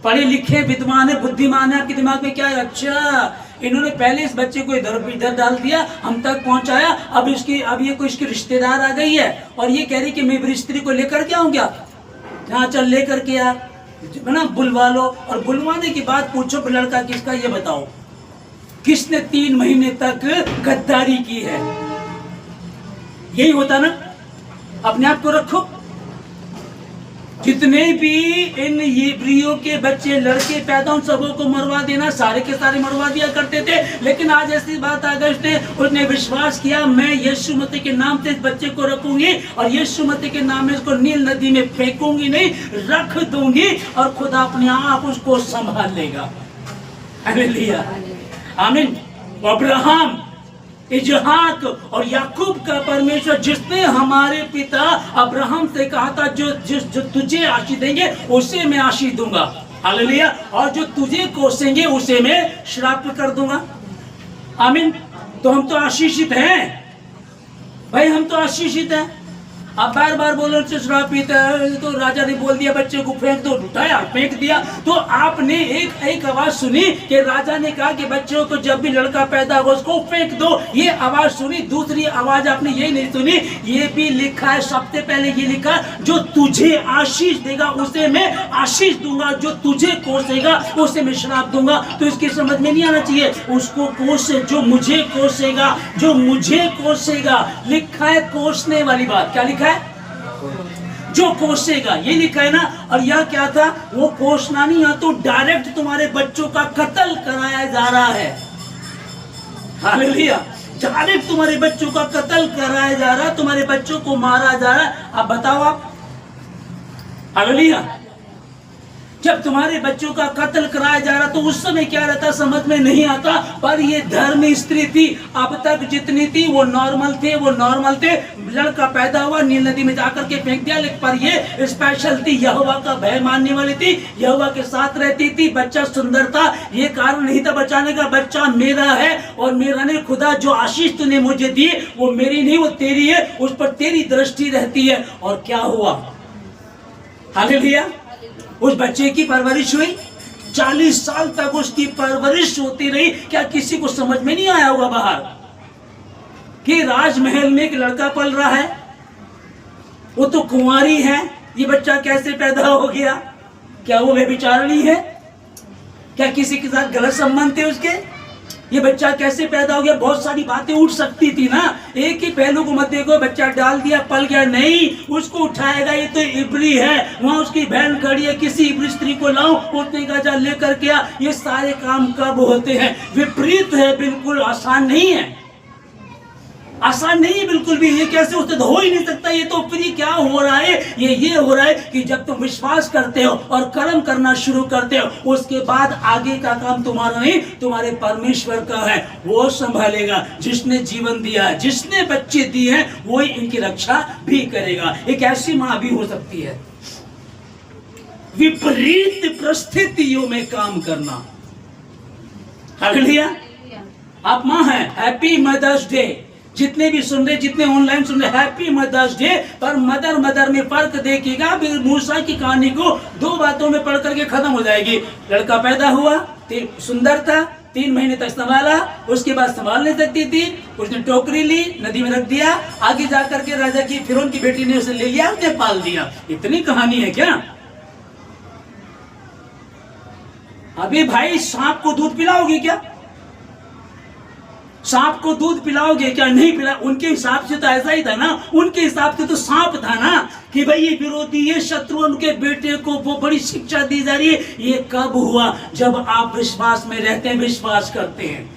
पढ़े लिखे, विद्वान है, बुद्धिमान है, आपके दिमाग में क्या है? अच्छा, इन्होंने पहले इस बच्चे को इधर डाल दिया, हम तक पहुंचाया, अब ये कोई इसकी रिश्तेदार आ गई है और ये कह रही कि मैं भी स्त्री को लेकर के आऊं क्या? हाँ चल लेकर के आ, ना बुलवा लो। और बुलवाने की बात पूछो, लड़का किसका ये बताओ, किसने 3 महीने तक गद्दारी की है? यही होता ना। अपने आप को रखो। जितने भी इन इब्रियों के बच्चे लड़के पैदा, उन सबों को मरवा देना, सारे के सारे मरवा दिया करते थे। लेकिन आज ऐसी बात आ गई, उसने विश्वास किया, मैं यीशु मसीह के नाम से इस बच्चे को रखूंगी और यीशु मसीह के नाम में इसको नील नदी में फेंकूंगी नहीं, रख दूंगी और खुदा अपने आप उसको संभाल लेगा। हालेलुया, आमीन। अब्राहम, इजहाक और याकूब का परमेश्वर, जिसने हमारे पिता अब्राहम से कहा था, जो तुझे आशीष देंगे उसे मैं आशीष दूंगा। हालेलुया। और जो तुझे कोसेंगे उसे मैं श्राप कर दूंगा। आमीन। तो हम तो आशीषित हैं भाई, हम तो आशीषित हैं। अब बार बार बोलो श्रापित है, तो राजा ने बोल दिया बच्चे को फेंक दो, उठाया फेंक दिया। तो आपने एक आवाज सुनी कि राजा ने कहा कि बच्चों को जब भी लड़का पैदा हो उसको फेंक दो, ये आवाज सुनी। दूसरी आवाज आपने ये नहीं सुनी, ये भी लिखा है, सबसे पहले ये लिखा, जो तुझे आशीष देगा उसे मैं आशीष दूंगा, जो तुझे कोसेगा उसे मैं श्राप दूंगा। तो इसकी समझ में नहीं आना चाहिए, उसको कोसे, जो मुझे कोसेगा, जो मुझे कोसेगा। लिखा है कोसने वाली बात, क्या लिखा है? जो कोसेगा, ये लिखा है ना। और यह क्या था? वो कोसना नहीं, या तो डायरेक्ट तुम्हारे बच्चों का कत्ल कराया जा रहा है। हालेलुया। डायरेक्ट तुम्हारे बच्चों का कत्ल कराया जा रहा है, तुम्हारे बच्चों को मारा जा रहा है। अब बताओ आप, हालेलुया, जब तुम्हारे बच्चों का कत्ल कराया जा रहा तो उस समय क्या रहता समझ में नहीं आता। पर ये धर्म स्त्री थी, अब तक जितनी थी वो नॉर्मल थे। लड़का पैदा हुआ, नील नदी में जाकर के फेंक दिया। लेकिन पर ये स्पेशल थी, यहोवा का भय मानने वाली थी, यहोवा के साथ रहती थी। बच्चा सुंदर था, ये कारण नहीं था बचाने का, बच्चा मेरा है और मेरा ने खुदा जो आशीष तूने मुझे दी वो मेरी नहीं, वो तेरी है, उस पर तेरी दृष्टि रहती है। और क्या हुआ? हालेलुया। उस बच्चे की परवरिश हुई, 40 साल तक उसकी परवरिश होती रही। क्या किसी को समझ में नहीं आया होगा बाहर कि राजमहल में एक लड़का पल रहा है, वो तो कुंवारी है, ये बच्चा कैसे पैदा हो गया? क्या वो व्यभिचारिणी है? क्या किसी के साथ गलत संबंध थे उसके? ये बच्चा कैसे पैदा हो गया, बहुत सारी बातें उठ सकती थी ना। एक ही पहलू को मत देखो, बच्चा डाल दिया पल गया, नहीं, उसको उठाएगा, ये तो इब्री है, वहां उसकी बहन खड़ी है, किसी इब्री स्त्री को लाओ, उठने का जा लेकर के आ। ये सारे काम कब होते हैं? विपरीत है, बिल्कुल आसान नहीं है, आसान नहीं है बिल्कुल भी। ये कैसे होते, तो हो ही नहीं सकता। ये तो फिर क्या हो रहा है, ये हो रहा है कि जब तुम विश्वास करते हो और कर्म करना शुरू करते हो, उसके बाद आगे का काम तुम्हारा नहीं, तुम्हारे परमेश्वर का है, वो संभालेगा। जिसने जीवन दिया है, जिसने बच्चे दिए हैं, वो ही इनकी रक्षा भी करेगा। एक ऐसी मां भी हो सकती है। विपरीत परिस्थितियों में काम करना। हालेलुया। आप मां हैं, हैप्पी मदर्स डे। जितने भी सुन रहे, जितने ऑनलाइन सुन रहे, हैप्पी मदर्स डे। पर मदर में फर्क देखिएगा। मूसा की कहानी को 2 बातों में पढ़ करके खत्म हो जाएगी। लड़का पैदा हुआ, सुंदर था, 3 महीने तक संभाला, उसके बाद संभाल नहीं सकती थी, उसने टोकरी ली, नदी में रख दिया, आगे जाकर के राजा की फिरौन की बेटी ने उसे ले लिया, उसने पाल दिया। इतनी कहानी है क्या? अभी भाई सांप को दूध पिलाओगे क्या? सांप को दूध पिलाओगे क्या? नहीं पिला। उनके हिसाब से तो ऐसा ही था ना, उनके हिसाब से तो सांप था ना, कि भाई ये विरोधी, ये शत्रु, उनके बेटे को वो बड़ी शिक्षा दी जा रही है। ये कब हुआ? जब आप विश्वास में रहते हैं, विश्वास करते हैं।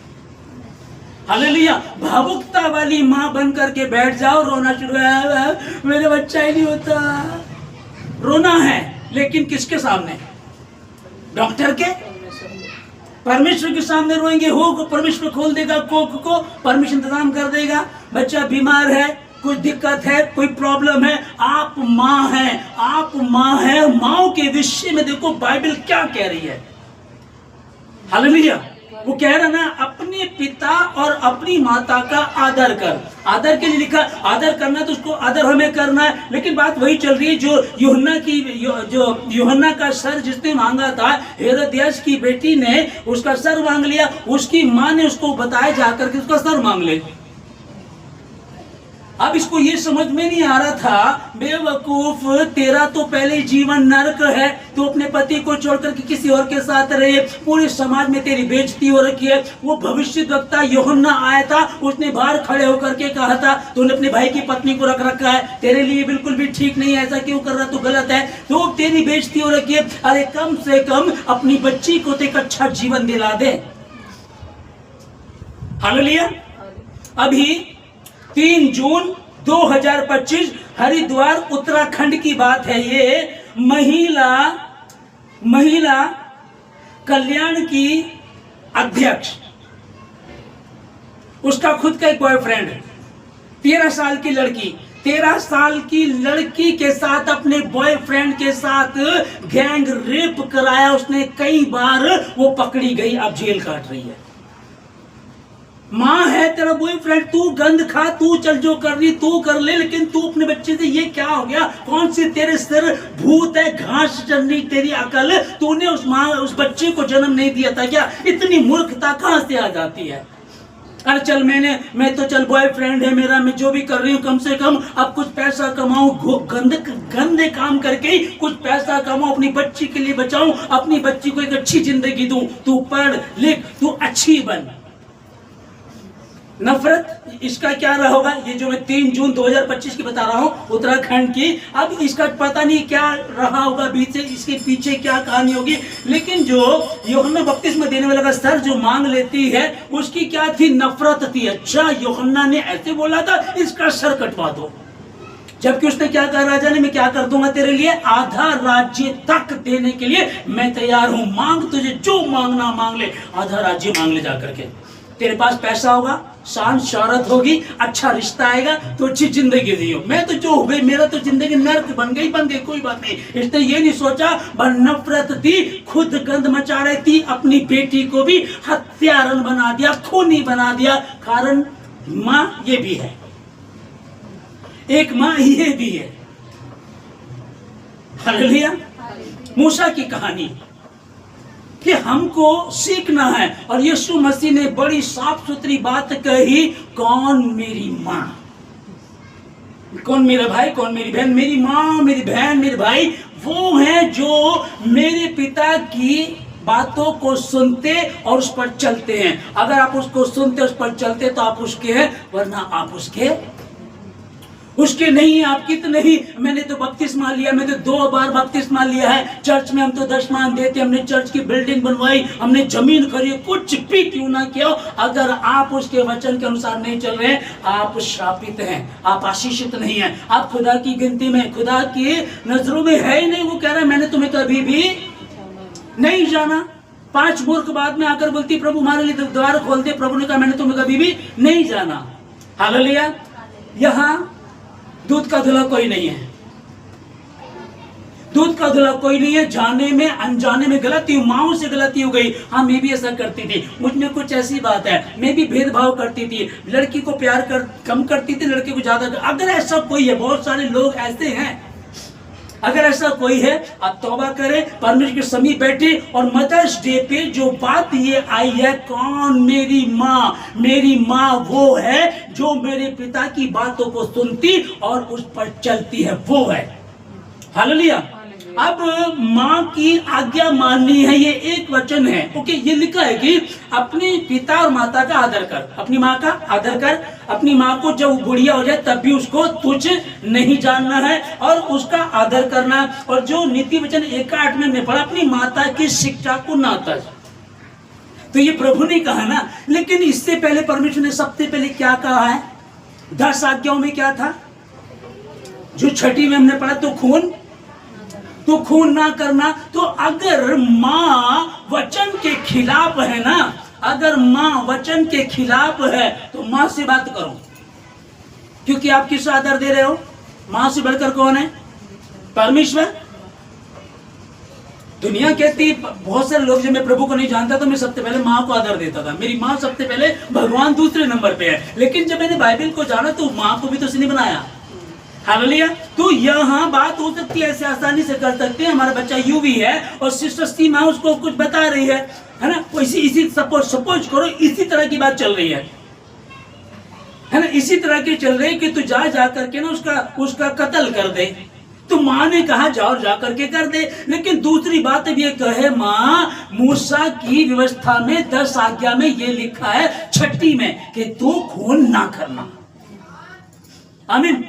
हालेलुया। भावुकता वाली मां बन करके बैठ जाओ, रोना शुरू है, मेरे बच्चा ही नहीं होता। रोना है, लेकिन किसके सामने? डॉक्टर के? परमेश्वर के सामने रोएंगे। हो परमेश्वर खोल देगा कोख को, परमेश्वर इंतजाम कर देगा। बच्चा बीमार है, कुछ दिक्कत है, कोई प्रॉब्लम है, आप मां हैं, आप मां हैं। माओ के विषय में देखो बाइबल क्या कह रही है। हालेलुया। वो कह रहा ना, अपने पिता और अपनी माता का आदर कर। आदर के लिए लिखा, आदर करना तो उसको आदर हमें करना है। लेकिन बात वही चल रही है जो यूहन्ना का सर जिसने मांगा था, हेरोदियास की बेटी ने उसका सर मांग लिया। उसकी माँ ने उसको बताया जाकर के उसका सर मांग ले। अब इसको ये समझ में नहीं आ रहा था, बेवकूफ, तेरा तो पहले जीवन नरक है, तो अपने पति को छोड़कर के किसी और के साथ रहे, पूरे समाज में तेरी बेइज्जती हो रखी है। वो भविष्यद्वक्ता यूहन्ना आया था, उसने बाहर खड़े होकर के कहा था, तूने अपने भाई की पत्नी को रख रखा है, तेरे लिए बिल्कुल भी ठीक नहीं है, ऐसा क्यों कर रहा, तू गलत है, तो तेरी बेइज्जती हो रखी है। अरे कम से कम अपनी बच्ची को तो एक अच्छा जीवन दिला दे। हालेलुया। अभी 3 जून 2025 हरिद्वार उत्तराखंड की बात है। ये महिला कल्याण की अध्यक्ष, उसका खुद का एक बॉयफ्रेंड, 13 साल की लड़की, 13 साल की लड़की के साथ, अपने बॉयफ्रेंड के साथ गैंग रेप कराया उसने कई बार। वो पकड़ी गई, अब जेल काट रही है। माँ है तेरा बॉयफ्रेंड, तू गंद खा, तू चल जो कर रही तू कर ले, लेकिन तू अपने बच्चे से ये क्या हो गया? कौन सी तेरे सिर भूत है, घास चढ़नी तेरी अकल? तूने उस बच्चे को जन्म नहीं दिया था क्या? इतनी मूर्खता कहां से आ जाती है? अरे चल मैं तो चल बॉयफ्रेंड है मेरा, मैं जो भी कर रही हूँ कम से कम अब कुछ पैसा कमाऊं, गंदे काम करके ही कुछ पैसा कमाऊं, अपनी बच्ची के लिए बचाऊं, अपनी बच्ची को एक अच्छी जिंदगी दूं। तू पढ़ लिख, तू अच्छी बन। नफरत इसका क्या रहा होगा? ये जो मैं 3 जून 2025 की बता रहा हूँ उत्तराखंड की, अब इसका पता नहीं क्या रहा होगा बीच, इसके पीछे क्या कहानी होगी। लेकिन जो यूहन्ना बपतिस्मा देने वाला का सर जो मांग लेती है, उसकी क्या थी? नफरत थी। अच्छा, यूहन्ना ने ऐसे बोला था, इसका सर कटवा दो। जबकि उसने क्या कहा? राजा ने, मैं क्या कर दूंगा तेरे लिए? आधा राज्य तक देने के लिए मैं तैयार हूं, मांग, तुझे जो मांगना मांग ले, आधा राज्य मांग ले जाकर के। तेरे पास पैसा होगा, शान शौहरत होगी, अच्छा रिश्ता आएगा, तो अच्छी जिंदगी जियो। मैं तो जो हो गई, मेरा तो जिंदगी नर्क बन गई, कोई बात नहीं। इसने ये नहीं सोचा, पर नफरत थी, खुद गंद मचा रही थी, अपनी बेटी को भी हत्यारन बना दिया, खूनी बना दिया। कारण मां ये भी है, एक मां ये भी है। हालेलुया। मूसा की कहानी कि हमको सीखना है, और यीशु मसीह ने बड़ी साफ सुथरी बात कही, कौन मेरी मां, कौन मेरा भाई, कौन मेरी बहन। मेरी मां, मेरी बहन, मेरे भाई वो हैं जो मेरे पिता की बातों को सुनते और उस पर चलते हैं। अगर आप उसको सुनते उस पर चलते तो आप उसके हैं, वरना आप उसके नहीं। आपकी तो नहीं। मैंने तो बपतिस्मा लिया, मैंने तो 2 बार बपतिस्मा लिया है। चर्च में हम तो दशमान देते, हमने चर्च की बिल्डिंग बनवाई, हमने जमीन खरीदी, कुछ भी क्यों ना किया, अगर आप उसके वचन के अनुसार नहीं चल रहे, आप श्रापित हैं, आप आशीषित नहीं हैं, आप खुदा की गिनती में, खुदा की नजरों में है ही नहीं। वो कह रहा है मैंने तुम्हें कभी भी नहीं जाना। 5 मूर्ख बाद में आकर बोलती प्रभु हमारे लिए द्वार खोल दे। प्रभु ने कहा मैंने तुम्हें कभी भी नहीं जाना। हालेलुया। यहाँ दूध का धुला कोई नहीं है, दूध का धुला कोई नहीं है। जाने में अनजाने में गलती, माओ से गलती हो गई। हाँ मैं भी ऐसा करती थी, मुझ में कुछ ऐसी बात है, मैं भी भेदभाव करती थी, लड़की को प्यार कम करती थी, लड़के को ज्यादा। अगर ऐसा कोई है, बहुत सारे लोग ऐसे हैं, अगर ऐसा कोई है आप तौबा करें, परमेश्वर के समीप बैठे। और मदर्स डे पे जो बात ये आई है, कौन मेरी माँ वो है जो मेरे पिता की बातों को सुनती और उस पर चलती है, वो है। हालेलुया। अब माँ की आज्ञा माननी है, ये एक वचन है। ओके, ये लिखा है कि अपने पिता और माता का आदर कर, अपनी माँ का आदर कर। अपनी माँ को जब बुढ़िया हो जाए तब भी उसको तुच्छ नहीं जानना है और उसका आदर करना। और जो नीति वचन 1:8 में पढ़ा, अपनी माता की शिक्षा को ना तज। तो ये प्रभु ने कहा ना, लेकिन इससे पहले परमेश्वर ने सबसे पहले क्या कहा है? 10 आज्ञाओं में क्या था? जो 6ठी में हमने पढ़ा, तो खून ना करना। तो अगर माँ वचन के खिलाफ है ना, अगर माँ वचन के खिलाफ है तो माँ से बात करो, क्योंकि आप किस आदर दे रहे हो? माँ से बढ़कर कौन है? परमेश्वर। दुनिया कहती, बहुत सारे लोग, जब मैं प्रभु को नहीं जानता तो मैं सबसे पहले माँ को आदर देता था, मेरी माँ सबसे पहले, भगवान दूसरे नंबर पे है। लेकिन जब मैंने बाइबल को जाना तो माँ को भी तो उसने बनाया। हालेलुया। तो यहाँ बात हो सकती है, ऐसे आसानी से कर सकते हैं। हमारा बच्चा यूवी है और सिस्टर सीमा उसको कुछ बता रही है ना, इसी सपोज करो इसी तरह की बात चल रही है ना, इसी तरह की चल रही है कि तू जा करके ना उसका कत्ल कर दे। तो माँ ने कहा जाओ जा करके कर दे। लेकिन दूसरी बात ये कहे, माँ मूसा की व्यवस्था में 10 आज्ञा में ये लिखा है 6ठी में कि तू खून ना करना। आमीन।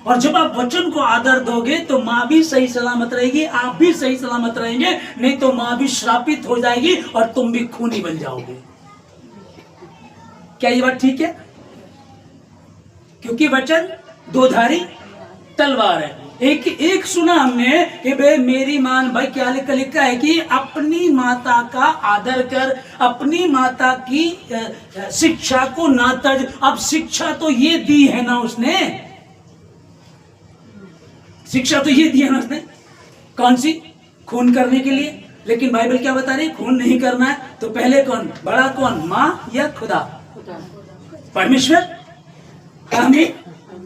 और जब आप वचन को आदर दोगे तो माँ भी सही सलामत रहेगी, आप भी सही सलामत रहेंगे। नहीं तो माँ भी श्रापित हो जाएगी और तुम भी खूनी बन जाओगे। क्या ये बात ठीक है? क्योंकि वचन 2धारी तलवार है। एक सुना हमने कि भाई मेरी मान, भाई क्या लिखा है कि अपनी माता का आदर कर, अपनी माता की शिक्षा को ना तज। अब शिक्षा तो ये दी है ना उसने, शिक्षा तो ये दी है ना उसने, कौन सी? खून करने के लिए। लेकिन बाइबल क्या बता रही? खून नहीं करना है। तो पहले कौन बड़ा? कौन, माँ या खुदा? परमेश्वर। आमीन।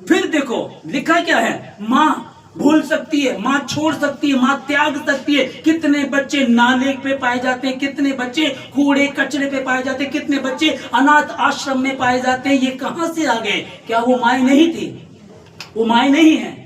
फिर देखो लिखा क्या है, माँ भूल सकती है, माँ छोड़ सकती है, माँ त्याग सकती है। कितने बच्चे नाले पे पाए जाते हैं, कितने बच्चे कूड़े कचरे पे पाए जाते हैं, कितने बच्चे अनाथ आश्रम में पाए जाते हैं। ये कहां से आ गए? क्या वो माँ नहीं थी? वो माँ नहीं है।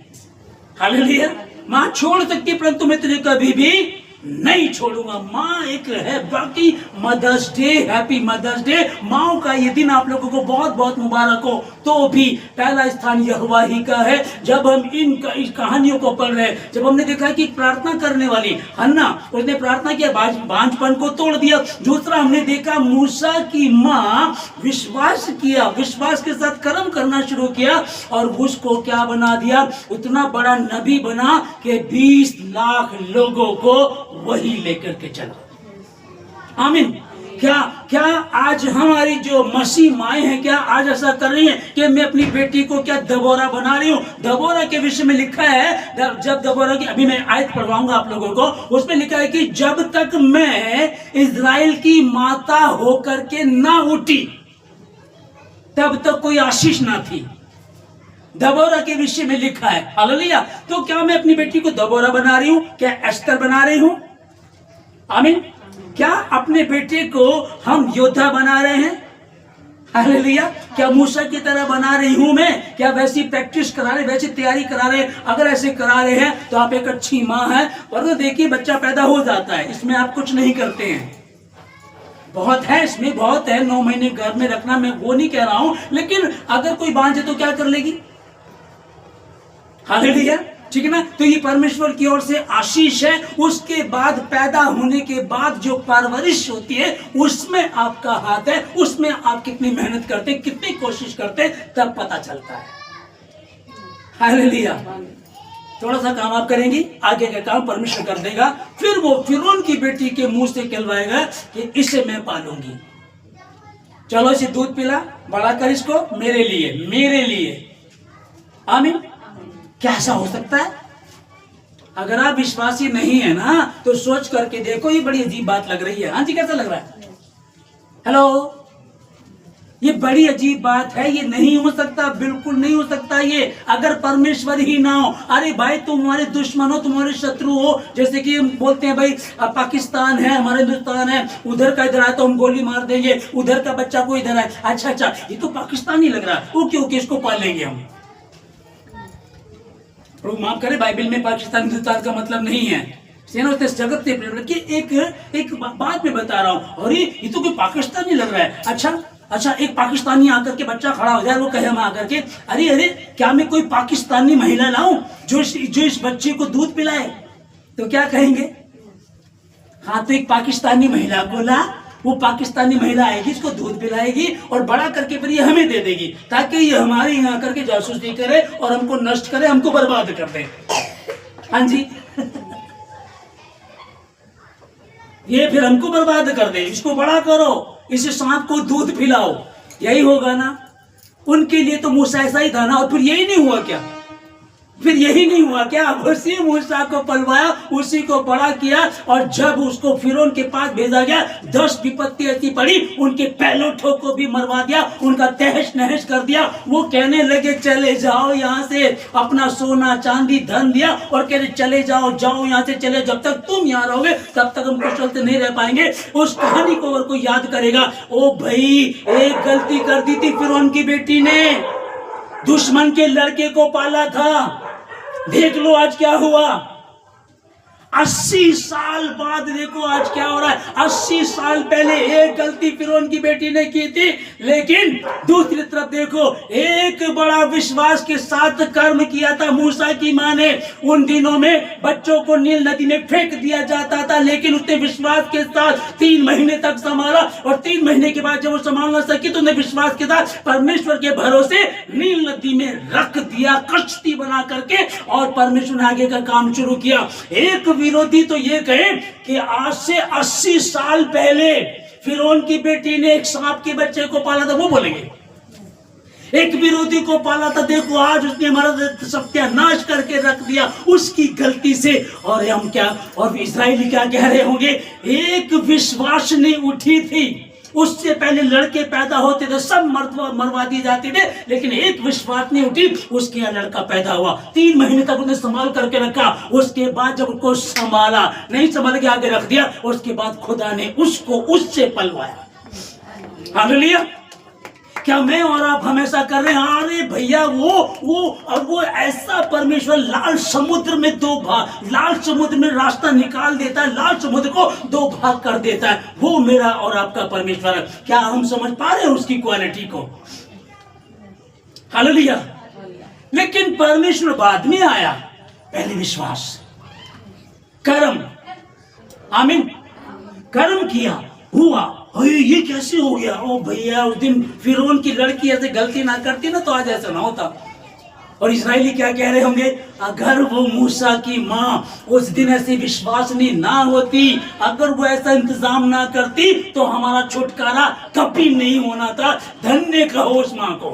हालेलुया। माँ छोड़ सकती है, परंतु मैं तुझे कभी भी नहीं छोड़ूंगा। माँ एक है। बाकी Mother's Day, happy Mother's Day. माँ का ये दिन आप लोगों को बहुत बहुत मुबारक हो। तो भी पहला स्थान यहोवा ही का है। जब हम इन कहानियों को पढ़ रहे हैं, जब हमने देखा कि प्रार्थना करने वाली हन्ना, उसने प्रार्थना किया, बांझपन को तोड़ दिया। दूसरा हमने देखा मूसा की माँ विश्वास किया, विश्वास के साथ कर्म करना शुरू किया और उसको क्या बना दिया? उतना बड़ा नबी बना कि 20 लाख लोगों को वही लेकर के चला। आमीन। क्या आज हमारी जो मसीह माएँ हैं, क्या आज ऐसा कर रही हैं कि मैं अपनी बेटी को क्या दबोरा बना रही हूँ? दबोरा के विषय में लिखा है, जब दबोरा की, अभी मैं आयत पढ़वाऊंगा आप लोगों को, उसमें लिखा है कि जब तक मैं इजराइल की माता होकर के ना उठी तब तक कोई आशीष ना थी। दबोरा के विषय में लिखा है। हालेलुया। तो क्या मैं अपनी बेटी को दबोरा बना रही हूं? क्या एस्तर बना रही हूं? आमीन। क्या अपने बेटे को हम योद्धा बना रहे हैं? हालेलुया। क्या मूसा की तरह बना रही हूं मैं? क्या वैसी प्रैक्टिस करा रहे, वैसी तैयारी करा रहे? अगर ऐसे करा रहे हैं तो आप एक अच्छी माँ है। और तो देखिए बच्चा पैदा हो जाता है, इसमें आप कुछ नहीं करते हैं। बहुत है इसमें, बहुत है। 9 महीने घर में रखना, मैं वो नहीं कह रहा हूं, लेकिन अगर कोई बांझ है तो क्या कर लेगी? हालेलुया, ठीक है ना। तो ये परमेश्वर की ओर से आशीष है। उसके बाद पैदा होने के बाद जो परवरिश होती है उसमें आपका हाथ है, उसमें आप कितनी मेहनत करते हैं, कितनी कोशिश करते हैं, तब पता चलता है। हालेलुया। थोड़ा सा काम आप करेंगी, आगे का काम परमेश्वर कर देगा। फिर वो फिरौन की बेटी के मुंह से कहलवाएगा कि इसे मैं पालूंगी। चलो इसे दूध पिला, बड़ा कर इसको मेरे लिए, मेरे लिए। आमीन। कैसा हो सकता है? अगर आप विश्वासी नहीं है ना तो सोच करके देखो, ये बड़ी अजीब बात लग रही है। हाँ जी, कैसा लग रहा है? हेलो, ये बड़ी अजीब बात है। ये नहीं हो सकता, बिल्कुल नहीं हो सकता ये, अगर परमेश्वर ही ना हो। अरे भाई, तुम हमारे दुश्मन हो, तुम्हारे शत्रु हो। जैसे कि हम बोलते हैं भाई पाकिस्तान है, हमारा हिंदुस्तान है, उधर का इधर आए तो हम गोली मार देंगे, उधर का बच्चा को इधर आए। अच्छा, ये तो पाकिस्तानी लग रहा है, ओके, इसको पाल लेंगे हम। प्रभु माफ करे, बाइबल में पाकिस्तान हिंदुस्तान का मतलब नहीं है। जगत से प्रेम की एक बात मैं बता रहा हूँ। और ये तो कोई पाकिस्तानी लग रहा है। अच्छा, एक पाकिस्तानी आकर के बच्चा खड़ा हो जाए, वो कहे हम आकर के, अरे क्या मैं कोई पाकिस्तानी महिला लाऊं जो इस बच्चे को दूध पिलाए, तो क्या कहेंगे? हाँ, तो एक पाकिस्तानी महिला को ला, वो पाकिस्तानी महिला आएगी, इसको दूध पिलाएगी और बड़ा करके फिर ये हमें दे देगी, ताकि ये हमारे यहाँ करके जासूसी करे और हमको नष्ट करे, हमको बर्बाद कर दे। हाँ जी, ये फिर हमको बर्बाद कर दे। इसको बड़ा करो, इसे सांप को दूध पिलाओ, यही होगा ना। उनके लिए तो मूसा ऐसा ही था ना। और फिर यही नहीं हुआ क्या? फिर यही नहीं हुआ क्या? उसी मूसा को पलवाया, उसी को बड़ा किया। और जब उसको फिरौन के पास भेजा गया, 10 विपत्ति ऐसी पड़ी, उनके पहलोठों को भी मरवा दिया, उनका तहस नहस कर दिया। वो कहने लगे चले जाओ यहाँ से, अपना सोना चांदी धन दिया और कह रहे चले जाओ यहाँ से चले। जब तक तुम यहाँ रहोगे तब तक हम कुशल से नहीं रह पाएंगे। उस कहानी को अगर कोई याद करेगा, ओ भाई, एक गलती कर दी थी फिरौन की बेटी ने, दुश्मन के लड़के को पाला था। देख लो आज क्या हुआ। 80 साल बाद देखो आज क्या हो रहा है। 80 साल पहले एक गलती फिरौन की बेटी ने की थी, लेकिन दूसरी तरफ देखो एक बड़ा विश्वास के साथ कर्म किया था मूसा की मां ने। उन दिनों में बच्चों को नील नदी में फेंक दिया जाता था, लेकिन उसने विश्वास के साथ 3 महीने तक संभाला। और 3 महीने के बाद जब वो संभाल ना सकी तो उन्हें विश्वास के साथ परमेश्वर के भरोसे नील नदी में रख दिया, कश्ती बना करके, और परमेश्वर ने आगे का काम शुरू किया। एक विरोधी तो ये कहे कि आज से 80 साल पहले फिरौन की बेटी ने एक सांप के बच्चे को पाला था, वो बोलेंगे। एक विरोधी को पाला था, देखो आज उसने हमारा सत्यानाश करके रख दिया उसकी गलती से। और हम क्या, और इस्राएली क्या कह रहे होंगे? एक विश्वासनी उठी थी, उससे पहले लड़के पैदा होते थे, सब मरवा दिए जाते थे, लेकिन एक विश्वास नहीं उठी, उसके यहाँ लड़का पैदा हुआ। 3 महीने तक उन्हें संभाल करके रखा। उसके बाद जब उसको संभाला, नहीं संभाल के आगे रख दिया, उसके बाद खुदा ने उसको उससे पलवाया। हालेलुया। क्या मैं और आप हमेशा कर रहे हैं? अरे भैया, वो ऐसा परमेश्वर लाल समुद्र में 2 भाग, लाल समुद्र में रास्ता निकाल देता है, लाल समुद्र को 2 भाग कर देता है। वो मेरा और आपका परमेश्वर है। क्या हम समझ पा रहे हैं उसकी क्वालिटी को? हालेलुया। लेकिन परमेश्वर बाद में आया, पहले विश्वास, कर्म। आमीन। कर्म किया, हुआ। ये कैसे हो गया? ओ भैया, उस दिन फिरौन की लड़की ऐसे गलती ना करती ना तो आज ऐसा ना होता। और इस्राएली क्या कह रहे होंगे? अगर वो मूसा की मां उस दिन ऐसी विश्वासनी ना होती, अगर वो ऐसा इंतजाम ना करती, तो हमारा छुटकारा कभी नहीं होना था। धन्य कहो उस मां को।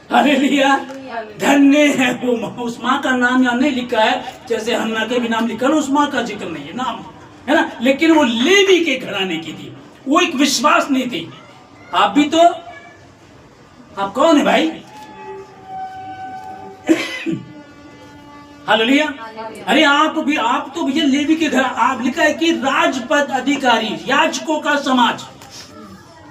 हालेलुया। धन्य है वो मां। उस मां का नाम यहाँ नहीं लिखा है, जैसे हन्ना के भी नाम लिखा है, उस मां का जिक्र नहीं है, नाम है ना, लेकिन वो लेवी के घराने की थी, वो एक विश्वास नहीं थी। आप भी तो, आप कौन है भाई? हालेलुया। अरे आप तो भैया लेवी के घर, आप लिखा है कि राजपद अधिकारी, याजकों का समाज।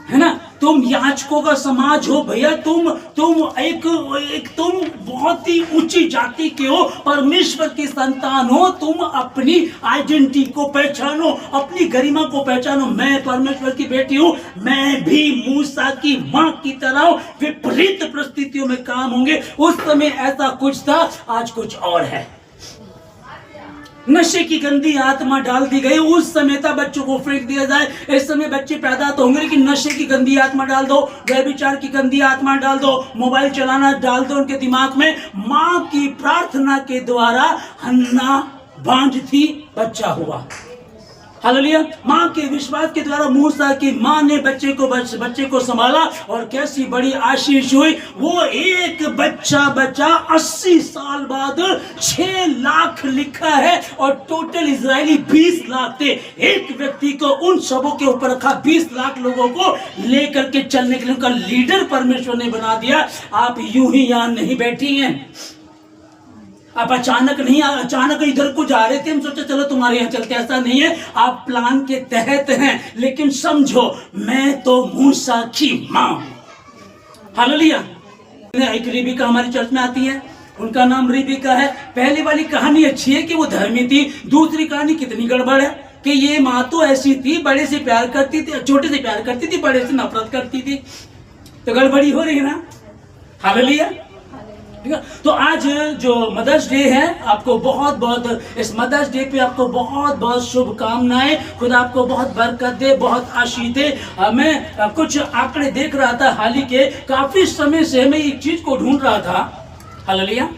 है ना। तुम याचकों का समाज हो भैया, तुम तुम बहुत ही ऊंची जाति के हो, परमेश्वर की संतान हो। तुम अपनी आइडेंटिटी को पहचानो, अपनी गरिमा को पहचानो। मैं परमेश्वर की बेटी हूं, मैं भी मूसा की मां की तरह हूं। विपरीत परिस्थितियों में काम होंगे। उस समय ऐसा कुछ था, आज कुछ और है। नशे की गंदी आत्मा डाल दी गई। उस समय था बच्चों को फेंक दिया जाए, इस समय बच्चे पैदा तो होंगे, लेकिन नशे की गंदी आत्मा डाल दो, व्यभिचार की गंदी आत्मा डाल दो, मोबाइल चलाना डाल दो उनके दिमाग में। मां की प्रार्थना के द्वारा हन्ना बांझ थी, बच्चा हुआ। हालेलुया। मां के विश्वास के द्वारा मूसा की मां ने बच्चे को संभाला और कैसी बड़ी आशीष हुई। वो एक बच्चा 80 साल बाद 6 लाख लिखा है और टोटल इजरायली 20 लाख थे। एक व्यक्ति को उन सबों के ऊपर रखा, 20 लाख लोगों को लेकर के चलने के लिए उनका लीडर परमेश्वर ने बना दिया। आप यूं ही यहां नहीं बैठी हैं, आप अचानक इधर को जा रहे थे, हम सोचे चलो तुम्हारे यहाँ चलते, ऐसा नहीं है। आप प्लान के तहत हैं, लेकिन समझो मैं तो मूसा की मां हूं। हालेलुया। एक रिबिका हमारी चर्च में आती है, उनका नाम रिबिका है। पहली वाली कहानी अच्छी है कि वो धर्मी थी। दूसरी कहानी कितनी गड़बड़ है कि ये माँ तो ऐसी थी, बड़े से प्यार करती थी, छोटे से प्यार करती थी, बड़े से नफरत करती थी। तो गड़बड़ी हो रही है ना। हालेलुया। ठीक है। तो आज जो मदर्स डे है, आपको बहुत बहुत इस मदर्स डे पे आपको बहुत बहुत शुभकामनाएं। खुदा आपको बहुत बरकत दे, बहुत आशीष दे। मैं कुछ आंकड़े देख रहा था हाल ही के, काफी समय से मैं एक चीज को ढूंढ रहा था। हालेलुया।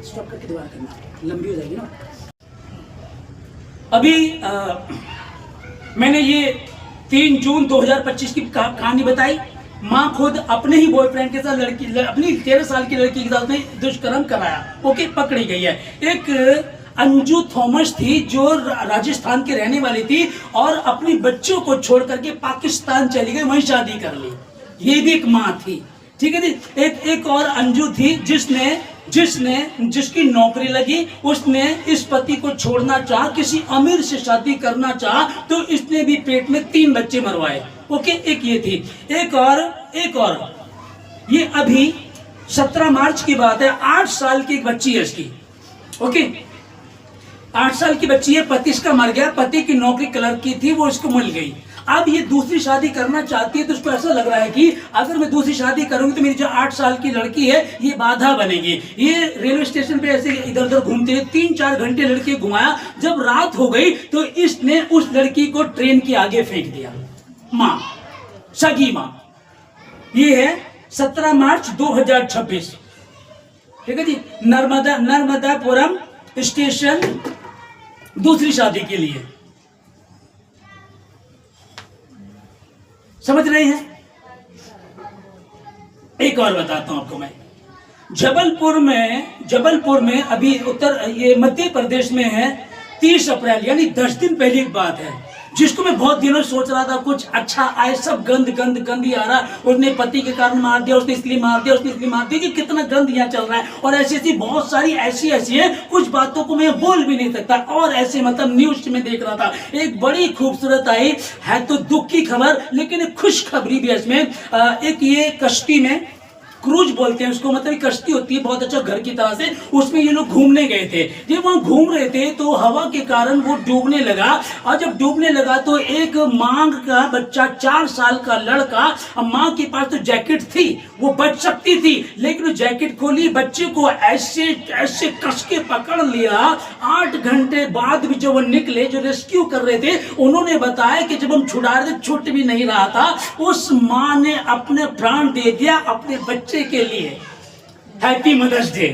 स्टॉप करके दोबारा करना, लंबी हो जाएगी ना। अभी मैंने ये 3 जून 2025 की कहानी बताई। माँ खुद अपने ही बॉयफ्रेंड के साथ अपनी 13 साल की लड़की के साथ में दुष्कर्म कराया। ओके, पकड़ी गई है। एक अंजू थॉमस थी जो राजस्थान की रहने वाली थी और अपनी बच्चों को छोड़ करके पाकिस्तान चली गई, वहीं शादी कर ली। ये भी एक माँ थी। ठीक है जी। एक और अंजू थी जिसकी नौकरी लगी, उसने इस पति को छोड़ना चाहा, किसी अमीर से शादी करना चाहा, तो इसने भी पेट में 3 बच्चे मरवाए। ओके, एक ये थी। एक और ये अभी 17 मार्च की बात है, 8 साल की एक बच्ची है इसकी। ओके, 8 साल की बच्ची है, पति इसका मर गया, पति की नौकरी क्लर्क की थी, वो इसको मिल गई। अब ये दूसरी शादी करना चाहती है, तो उसको ऐसा लग रहा है कि अगर मैं दूसरी शादी करूंगी तो मेरी जो 8 साल की लड़की है ये बाधा बनेगी। ये रेलवे स्टेशन पे ऐसे इधर उधर घूमते हैं, 3-4 घंटे लड़की घुमाया। जब रात हो गई तो इसने उस लड़की को ट्रेन के आगे फेंक दिया। माँ, सगी माँ। ये है 17 मार्च 2026। ठीक है जी। नर्मदापुरम स्टेशन, दूसरी शादी के लिए। समझ रहे हैं। एक और बताता हूं आपको मैं। जबलपुर में अभी ये मध्य प्रदेश में है, 30 अप्रैल यानी 10 दिन पहले की बात है, जिसको मैं बहुत दिनों सोच रहा था कुछ अच्छा आए। सब गंद ही आ रहा। उसने पति के कारण मार दिया, उसने इसलिए मार दिया, कि कितना गंद यहाँ चल रहा है। और ऐसी बहुत सारी ऐसी है, कुछ बातों को मैं बोल भी नहीं सकता। और ऐसे मतलब न्यूज में देख रहा था, एक बड़ी खूबसूरत आई है, तो दुख की खबर लेकिन एक खुशखबरी भी है इसमें। एक ये कश्ती में, क्रूज बोलते हैं उसको, मतलब कश्ती होती है बहुत अच्छा घर की तरह से, उसमें ये लोग घूमने गए थे। जब वहां घूम रहे थे तो हवा के कारण वो डूबने लगा। और जब डूबने लगा तो एक मांग का बच्चा, 4 साल का लड़का, मां के पास तो जैकेट थी, वो बच सकती थी, लेकिन वो जैकेट खोली, बच्चे को ऐसे कस के पकड़ लिया। 8 घंटे बाद भी जब वो निकले, जो रेस्क्यू कर रहे थे, उन्होंने बताया कि जब हम छुड़ा रहे थे छूट भी नहीं रहा था। उस मां ने अपने प्राण दे दिया अपने बच्चे के लिए। Happy Mother's Day.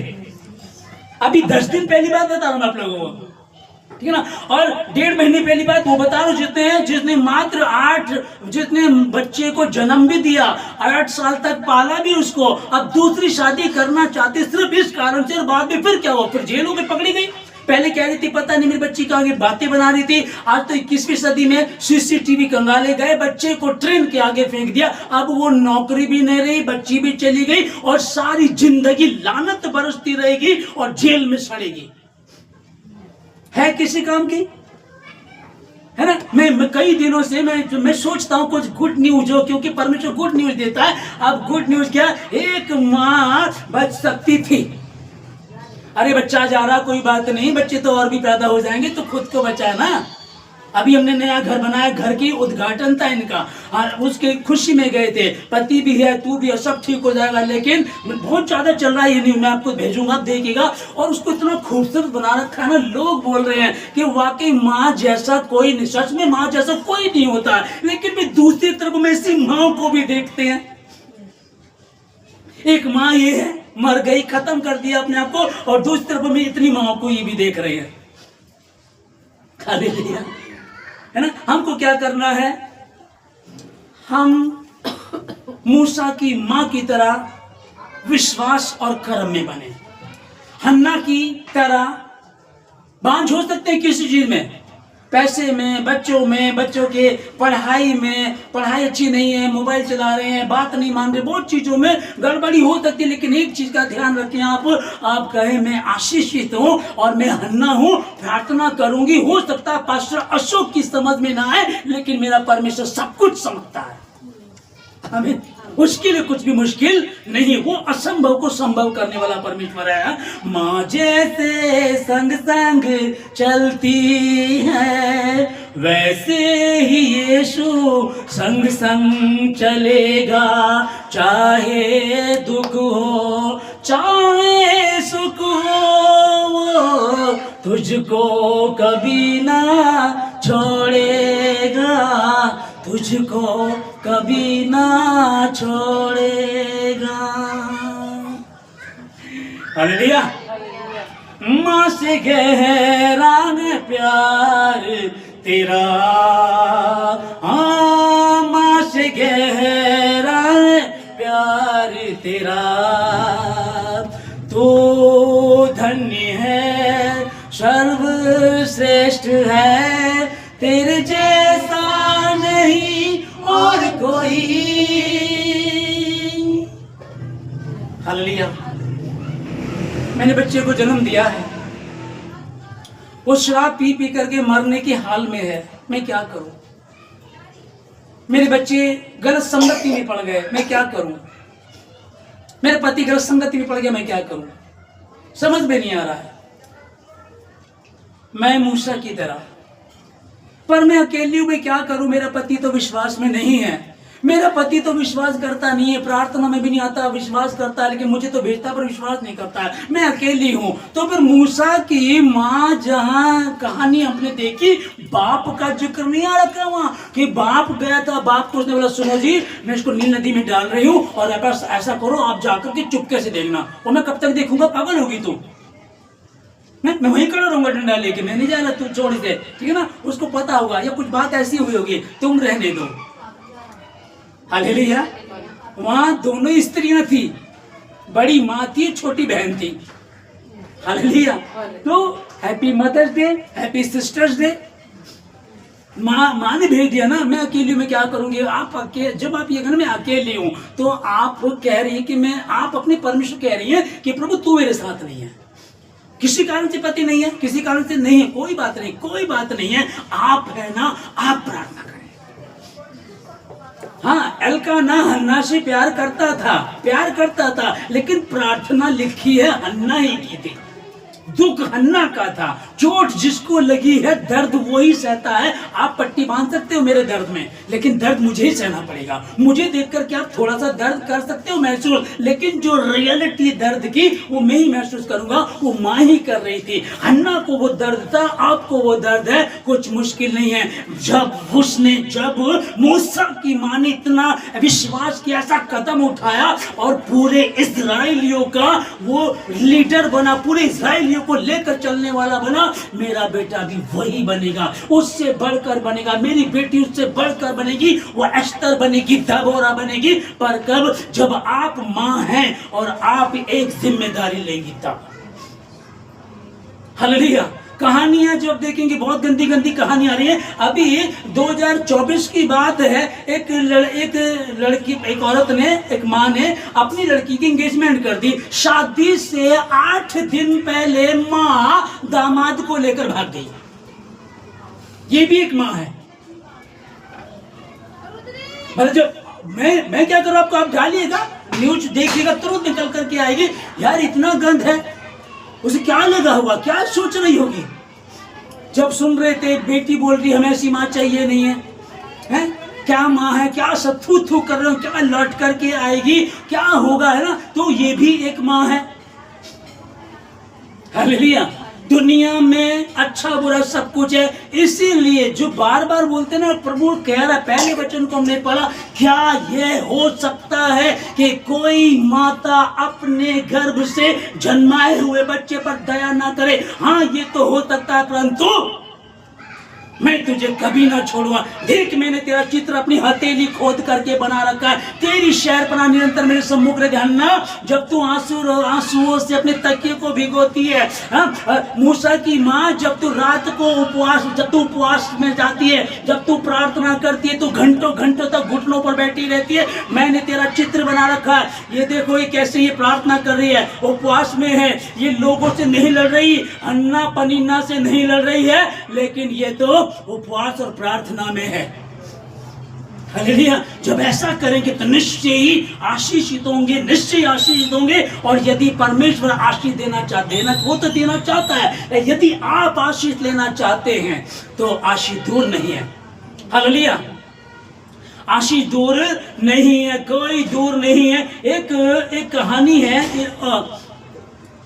अभी 10 दिन पहली बात बता रहा हूं आप लोगों को, ठीक है ना। और 1.5 महीने पहली बात वो बता रहा हूं, जिसने मात्र 8 बच्चे को जन्म भी दिया, 8 साल तक पाला भी उसको, अब दूसरी शादी करना चाहती सिर्फ इस कारण से। और बाद में फिर क्या हुआ, फिर जेलों में पकड़ी गई। पहले कह रही थी पता नहीं मेरी बच्ची कहां गई, बातें बना रही थी। आज तो 21वीं सदी में सीसीटीवी कंगाले गए, बच्चे को ट्रेन के आगे फेंक दिया। अब वो नौकरी भी नहीं रही, बच्ची भी चली गई और सारी जिंदगी लानत बरसती रहेगी और जेल में सड़ेगी। है किसी काम की? है ना। मैं कई दिनों से मैं सोचता हूँ कुछ गुड न्यूज हो, क्योंकि परमेश्वर गुड न्यूज देता है। अब गुड न्यूज क्या, एक माँ बच सकती थी। अरे बच्चा जा रहा, कोई बात नहीं, बच्चे तो और भी पैदा हो जाएंगे, तो खुद को बचाए ना। अभी हमने नया घर बनाया, घर की उद्घाटन था इनका, और उसके खुशी में गए थे। पति भी है, तू भी है, सब ठीक हो जाएगा। लेकिन बहुत ज्यादा चल रहा है ये नहीं, मैं आपको भेजूंगा, आप देखिएगा। और उसको इतना खूबसूरत बना रखा है ना, लोग बोल रहे हैं कि वाकई माँ जैसा कोई नहीं, सच में माँ जैसा कोई नहीं होता। लेकिन भी दूसरी तरफ में ऐसी माँ को भी देखते हैं। एक माँ ये है, मर गई, खत्म कर दिया अपने आप को, और दूसरी तरफ में इतनी माँ को ये भी देख रहे हैं। हालेलुया, है ना। हमको क्या करना है, हम मूसा की मां की तरह विश्वास और कर्म में बने। हन्ना की तरह बांझ हो सकते हैं किसी चीज में, पैसे में, बच्चों के पढ़ाई में, पढ़ाई अच्छी नहीं है, मोबाइल चला रहे हैं, बात नहीं मान रहे, बहुत चीजों में गड़बड़ी हो सकती है। लेकिन एक चीज का ध्यान रखें, आप कहें मैं आशीषित हूं और मैं हन्ना हूं, प्रार्थना करूंगी। हो सकता है पास्टर अशोक की समझ में ना आए, लेकिन मेरा परमेश्वर सब कुछ समझता है। आमीन। उसके लिए कुछ भी मुश्किल नहीं, वो असंभव को संभव करने वाला परमेश्वर है। माँ जैसे संग संग चलती है, वैसे ही यीशु संग संग चलेगा। चाहे दुख हो चाहे सुख हो, तुझको कभी ना छोड़ेगा, तुझको कभी ना छोड़ेगा। हालेलुया। माँ से गहरा है प्यार तेरा, हाँ माँ से गहरा है प्यार तेरा। तो धन्य है, सर्वश्रेष्ठ है, तेरे जैसा नहीं और कोई। हालेलुया। मैंने बच्चे को जन्म दिया है, वो शराब पी पी करके मरने के हाल में है, मैं क्या करूं। मेरे बच्चे गलत संगति में पड़ गए, मैं क्या करूं। मेरे पति गलत संगति में पड़ गया, मैं क्या करूं। समझ में नहीं आ रहा है। मैं मूसा की तरह, पर मैं अकेली हूं, मैं क्या करूं। मेरा पति तो विश्वास में नहीं है, मेरा पति तो विश्वास करता नहीं है, प्रार्थना में भी नहीं आता, विश्वास करता है लेकिन मुझे तो भेजता पर विश्वास नहीं करता है, मैं अकेली हूं। तो फिर मूसा की माँ जहां कहानी हमने देखी, बाप का जिक्र नहीं आ रखा वहां कि बाप गया था, बाप को उसने बोला सुनो जी मैं इसको नील नदी में डाल रही हूं और ऐसा करो आप जाकर के चुपके से देखना। और मैं कब तक देखूंगा, पागल होगी तू, मैं वहीं खड़ा रहूंगा डंडा लेके, मैं नहीं जा रहा, तू छोड़ दे, ठीक है ना। उसको पता होगा या कुछ बात ऐसी हुई होगी, तुम रहने दो। हालेलुया। वहां दोनों स्त्रियां थी, बड़ी माँ थी, छोटी बहन थी। हालेलुया। तो happy Mother's Day, happy sisters day. माँ ने भेज दिया ना, मैं अकेली में क्या करूंगी। आप जब आप ये कहना मैं अकेली हूं, तो आप कह रही है कि आप अपने परमेश्वर कह रही है कि प्रभु तू मेरे साथ नहीं है, किसी कारण से पति नहीं है, किसी कारण से नहीं है, कोई बात नहीं, कोई बात नहीं है, आप है ना, आप प्रार्थना करें। हाँ, एल्काना हन्ना से प्यार करता था, लेकिन प्रार्थना लिखी है हन्ना ही की थी। दुख हन्ना का था, चोट जिसको लगी है दर्द वही सहता है। आप पट्टी बांध सकते हो मेरे दर्द में, लेकिन दर्द मुझे ही सहना पड़ेगा। मुझे देखकर क्या आप थोड़ा सा दर्द कर सकते हो महसूस, लेकिन जो रियलिटी दर्द की वो मैं ही महसूस करूंगा, वो माँ ही कर रही थी। हन्ना को वो दर्द था, आपको वो दर्द है, कुछ मुश्किल नहीं है। जब मूसा की माँ ने इतना विश्वास किया, ऐसा कदम उठाया और पूरे इस्राएलियों का वो लीडर बना, पूरे इस्राएलियों को लेकर चलने वाला बना। मेरा बेटा भी वही बनेगा, उससे बढ़कर बनेगा, मेरी बेटी उससे बढ़कर बनेगी, वो एस्तर बनेगी, दबोरा बनेगी। पर कब, जब आप मां हैं और आप एक जिम्मेदारी लेंगी तब। हालेलुया। कहानियां जो अब देखेंगे बहुत गंदी गंदी कहानी आ रही है। अभी 2024 की बात है, एक लड़की, एक औरत ने, एक माँ ने अपनी लड़की की एंगेजमेंट कर दी। शादी से 8 दिन पहले माँ दामाद को लेकर भाग गई। ये भी एक माँ है। मतलब जब मैं क्या करूँ आपको, आप डालिएगा न्यूज देखिएगा, तुरंत निकल करके आएगी यार इतना गंद है, उसे क्या लगा होगा, क्या सोच रही होगी। जब सुन रहे थे बेटी बोल रही हमें ऐसी माँ चाहिए नहीं है, हैं? क्या माँ है, क्या सब थू थू कर रहे हो, क्या लौट करके आएगी, क्या होगा, है ना। तो ये भी एक माँ है। हालेलुया। दुनिया में अच्छा बुरा सब कुछ है, इसीलिए जो बार बार बोलते ना, प्रभु कह रहा है, पहले वचन को हमने पढ़ा, क्या ये हो सकता है कि कोई माता अपने गर्भ से जन्माए हुए बच्चे पर दया ना करे। हाँ ये तो हो सकता है, परंतु मैं तुझे कभी ना छोड़ूंगा। देख मैंने तेरा चित्र अपनी हथेली खोद करके बना रखा है, तेरी शहरपनाह निरंतर मेरे सम्मुख रहे। ध्यान ना, जब तू आंसुओं से अपने तकिए को भिगोती है, मूसा की माँ, जब तू रात को जब तू उपवास में जाती है, जब तू प्रार्थना करती है, तो घंटों घंटों तक घुटनों पर बैठी रहती है। मैंने तेरा चित्र बना रखा है। ये देखो ये कैसे ये प्रार्थना कर रही है, उपवास में है, ये लोगों से नहीं लड़ रही, अन्ना पनीना से नहीं लड़ रही है, लेकिन ये तो उपवास और प्रार्थना में है। हालेलुया। जब ऐसा करेंगे तो निश्चय ही आशीषित होंगे, निश्चय आशीषित होंगे। और यदि परमेश्वर आशीष देना चाहते हैं ना, वो तो देना चाहता है, यदि आप आशीष लेना चाहते हैं तो आशीष दूर नहीं है। हालेलुया। आशीष दूर नहीं है, कोई दूर नहीं है। एक कहानी है,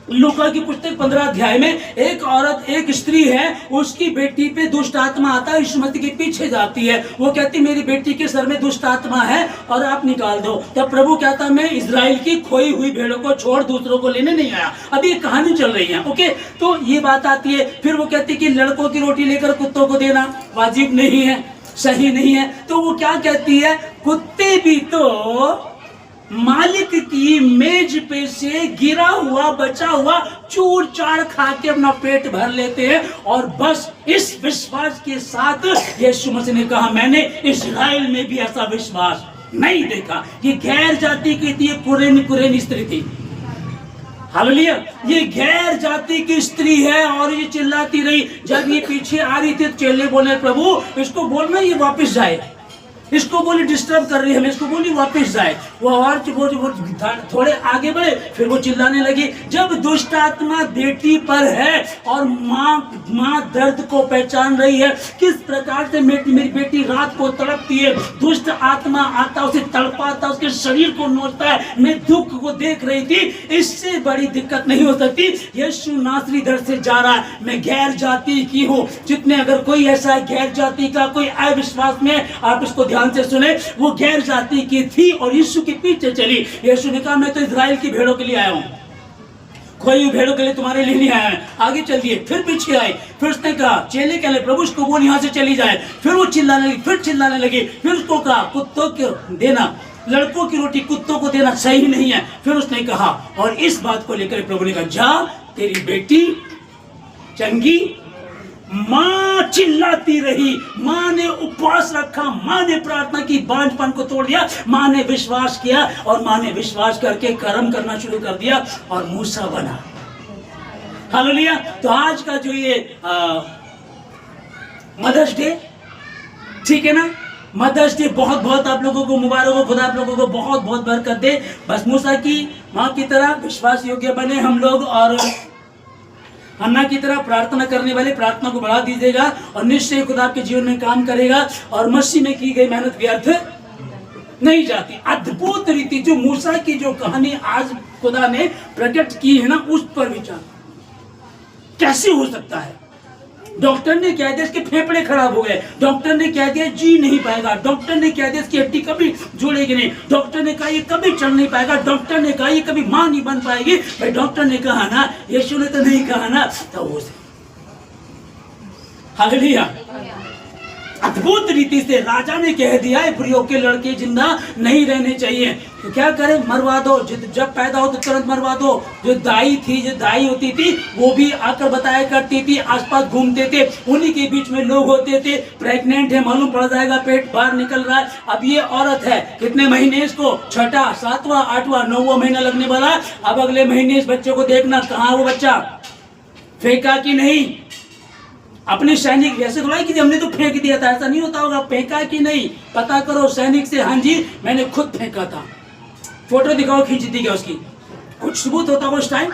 लूका की पुस्तक 15 अध्याय में, एक औरत, एक स्त्री है, उसकी बेटी पे दुष्ट आत्मा आता है, यीशु मसीह के पीछे जाती है। वो कहती मेरी बेटी के सर में दुष्ट आत्मा है और आप निकाल दो। तब प्रभु कहता मैं इजराइल की खोई हुई भेड़ों को छोड़ दूसरों को लेने नहीं आया। अभी ये कहानी चल रही है, ओके। तो ये बात आती है, फिर वो कहती कि लड़कों की रोटी लेकर कुत्तों को देना वाजिब नहीं है, सही नहीं है। तो वो क्या कहती है, कुत्ते भी तो मालिक की मेज पे से गिरा हुआ बचा हुआ चूर चार खा के अपना पेट भर लेते हैं। और बस इस विश्वास के साथ यीशु मसीह ने कहा मैंने इस्राएल में भी ऐसा विश्वास नहीं देखा। ये गैर जाति की थी, कुरेनी स्त्री थी। हालेलुया। ये गैर जाति की स्त्री है और ये चिल्लाती रही। जब ये पीछे आ रही थी, चेले बोले प्रभु इसको बोलना ये वापस जाए, इसको बोली डिस्टर्ब कर रही है हमें, इसको बोली वापस जाए। वो और वो थोड़े आगे बढ़े, फिर वो चिल्लाने लगी जब दुष्ट आत्मा बेटी पर है और माँ दर्द को पहचान रही है, किस प्रकार से मेरी बेटी रात को तड़पती है, दुष्ट आत्मा आता उसे तड़पाता, उसके शरीर को नोचता है, मैं दुख को देख रही थी, इससे बड़ी दिक्कत नहीं हो सकती। यीशु नासरी दर से जा रहा है, मैं गैर जाति की हूँ। जितने अगर कोई ऐसा है गैर जाति का, कोई अविश्वास में, आप इसको ध्यान से सुने। वो गैर जाति की थी और यीशु के पीछे चली। यीशु ने कहा मैं तो इजराइल की भेड़ों के लिए आया हूं, खोई भेड़ों के लिए तुम्हारे लिए नहीं आया है, आगे चलिए। फिर पीछे आए, फिर उसने कहा चेले कहले प्रभु उसको बोल यहां से चली जाए। फिर वो चिल्लाने लगी, फिर चिल्लाने लगी। फिर उसको कहा कुत्तों को देना, लड़कों की रोटी कुत्तों को देना सही नहीं है। फिर उसने कहा, और इस बात को लेकर प्रभु ने कहा जा तेरी बेटी चंगी। मां चिल्लाती रही, मां ने उपवास रखा, मां ने प्रार्थना की, बांझपन को तोड़ दिया, मां ने विश्वास किया और मां ने विश्वास करके कर्म करना शुरू कर दिया और मूसा बना। हालेलुया। तो आज का जो ये मदर्स डे, ठीक है ना, मदर्स डे बहुत बहुत आप लोगों को मुबारक हो, खुदा आप लोगों को बहुत बहुत बरकत दे। बस मूसा की मां की तरह विश्वास योग्य बने हम लोग और हन्ना की तरह प्रार्थना करने वाले प्रार्थना को बढ़ा दीजिएगा और निश्चय खुदा आपके जीवन में काम करेगा और मसीह में की गई मेहनत व्यर्थ नहीं जाती। अद्भुत रीति जो मूसा की जो कहानी आज खुदा ने प्रकट की है ना, उस पर विचार कैसे हो सकता है। डॉक्टर ने कह दिया इसके फेफड़े खराब हो गए, डॉक्टर ने कह दिया जी नहीं पाएगा, डॉक्टर ने कह दिया इसकी हड्डी कभी जुड़ेगी नहीं, डॉक्टर ने कहा ये कभी चल नहीं पाएगा, डॉक्टर ने कहा ये कभी मां नहीं बन पाएगी। भाई डॉक्टर ने कहा ना, यीशु ने तो नहीं कहा ना, तो वो हालेलुया। अद्भुत रीति से राजा ने कह दिया इब्रियों के लड़के जिंदा नहीं रहने चाहिए, तो क्या करें, मरवा दो। जब पैदा हो तो तुरंत मरवा दो। जो दाई होती थी वो भी आकर बताया करती थी, आसपास घूमते थे, उन्हीं के बीच में लोग होते थे, प्रेग्नेंट है मालूम पड़ जाएगा, पेट बाहर निकल रहा है। अब ये औरत है, कितने महीने इसको, छठा, सातवां, आठवां, 9वां महीना लगने वाला। अब अगले महीने इस बच्चे को देखना कहाँ वो बच्चा फेंका कि नहीं, अपने सैनिक ऐसे थोड़ा कि हमने तो फेंक दिया था, ऐसा नहीं होता होगा। फेंका कि नहीं पता करो सैनिक से, हाँ जी मैंने खुद फेंका था। फोटो दिखाओ खींच दी क्या उसकी, कुछ सबूत होता हो उस टाइम,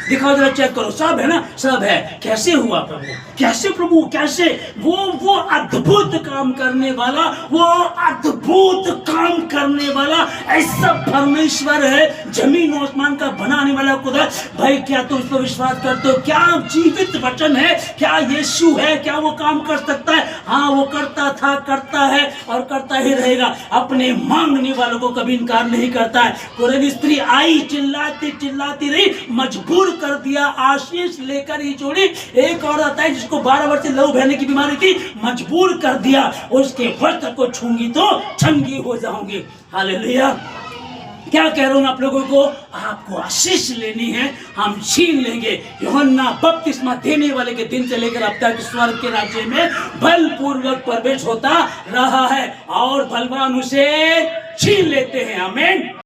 दिखाओ जरा, चेक करो, सब है ना, सब है। कैसे हुआ प्रभु, कैसे प्रभु, कैसे वो अद्भुत काम करने वाला, वो अद्भुत काम करने वाला ऐसा परमेश्वर है, जमीन और आसमान का बनाने वाला खुदा। भाई क्या तुम इस पर विश्वास करते हो? क्या जीवित वचन है, क्या यीशु है, क्या वो काम कर सकता है? हाँ वो करता था, करता है और करता ही रहेगा। अपने मांगने वालों को कभी इनकार नहीं करता है। कोई स्त्री आई, चिल्लाती चिल्लाती रही, मजबूर कर दिया, आशीष लेकर ही छोड़ी। एक औरत है जिसको 12 वर्ष से लहू बहने की बीमारी थी, मजबूर कर दिया, उसके वस्त्र को छूंगी तो चंगी हो जाऊंगी। हालेलुया। क्या कह रहा हूं आप लोगों को? आपको आशीष लेनी है, हम छीन लेंगे। यूहन्ना बपतिस्मा देने वाले के दिन से लेकर अब तक स्वर्ग के राज्य में बलपूर्वक प्रवेश होता रहा है और बलवान उसे छीन लेते हैं। आमीन।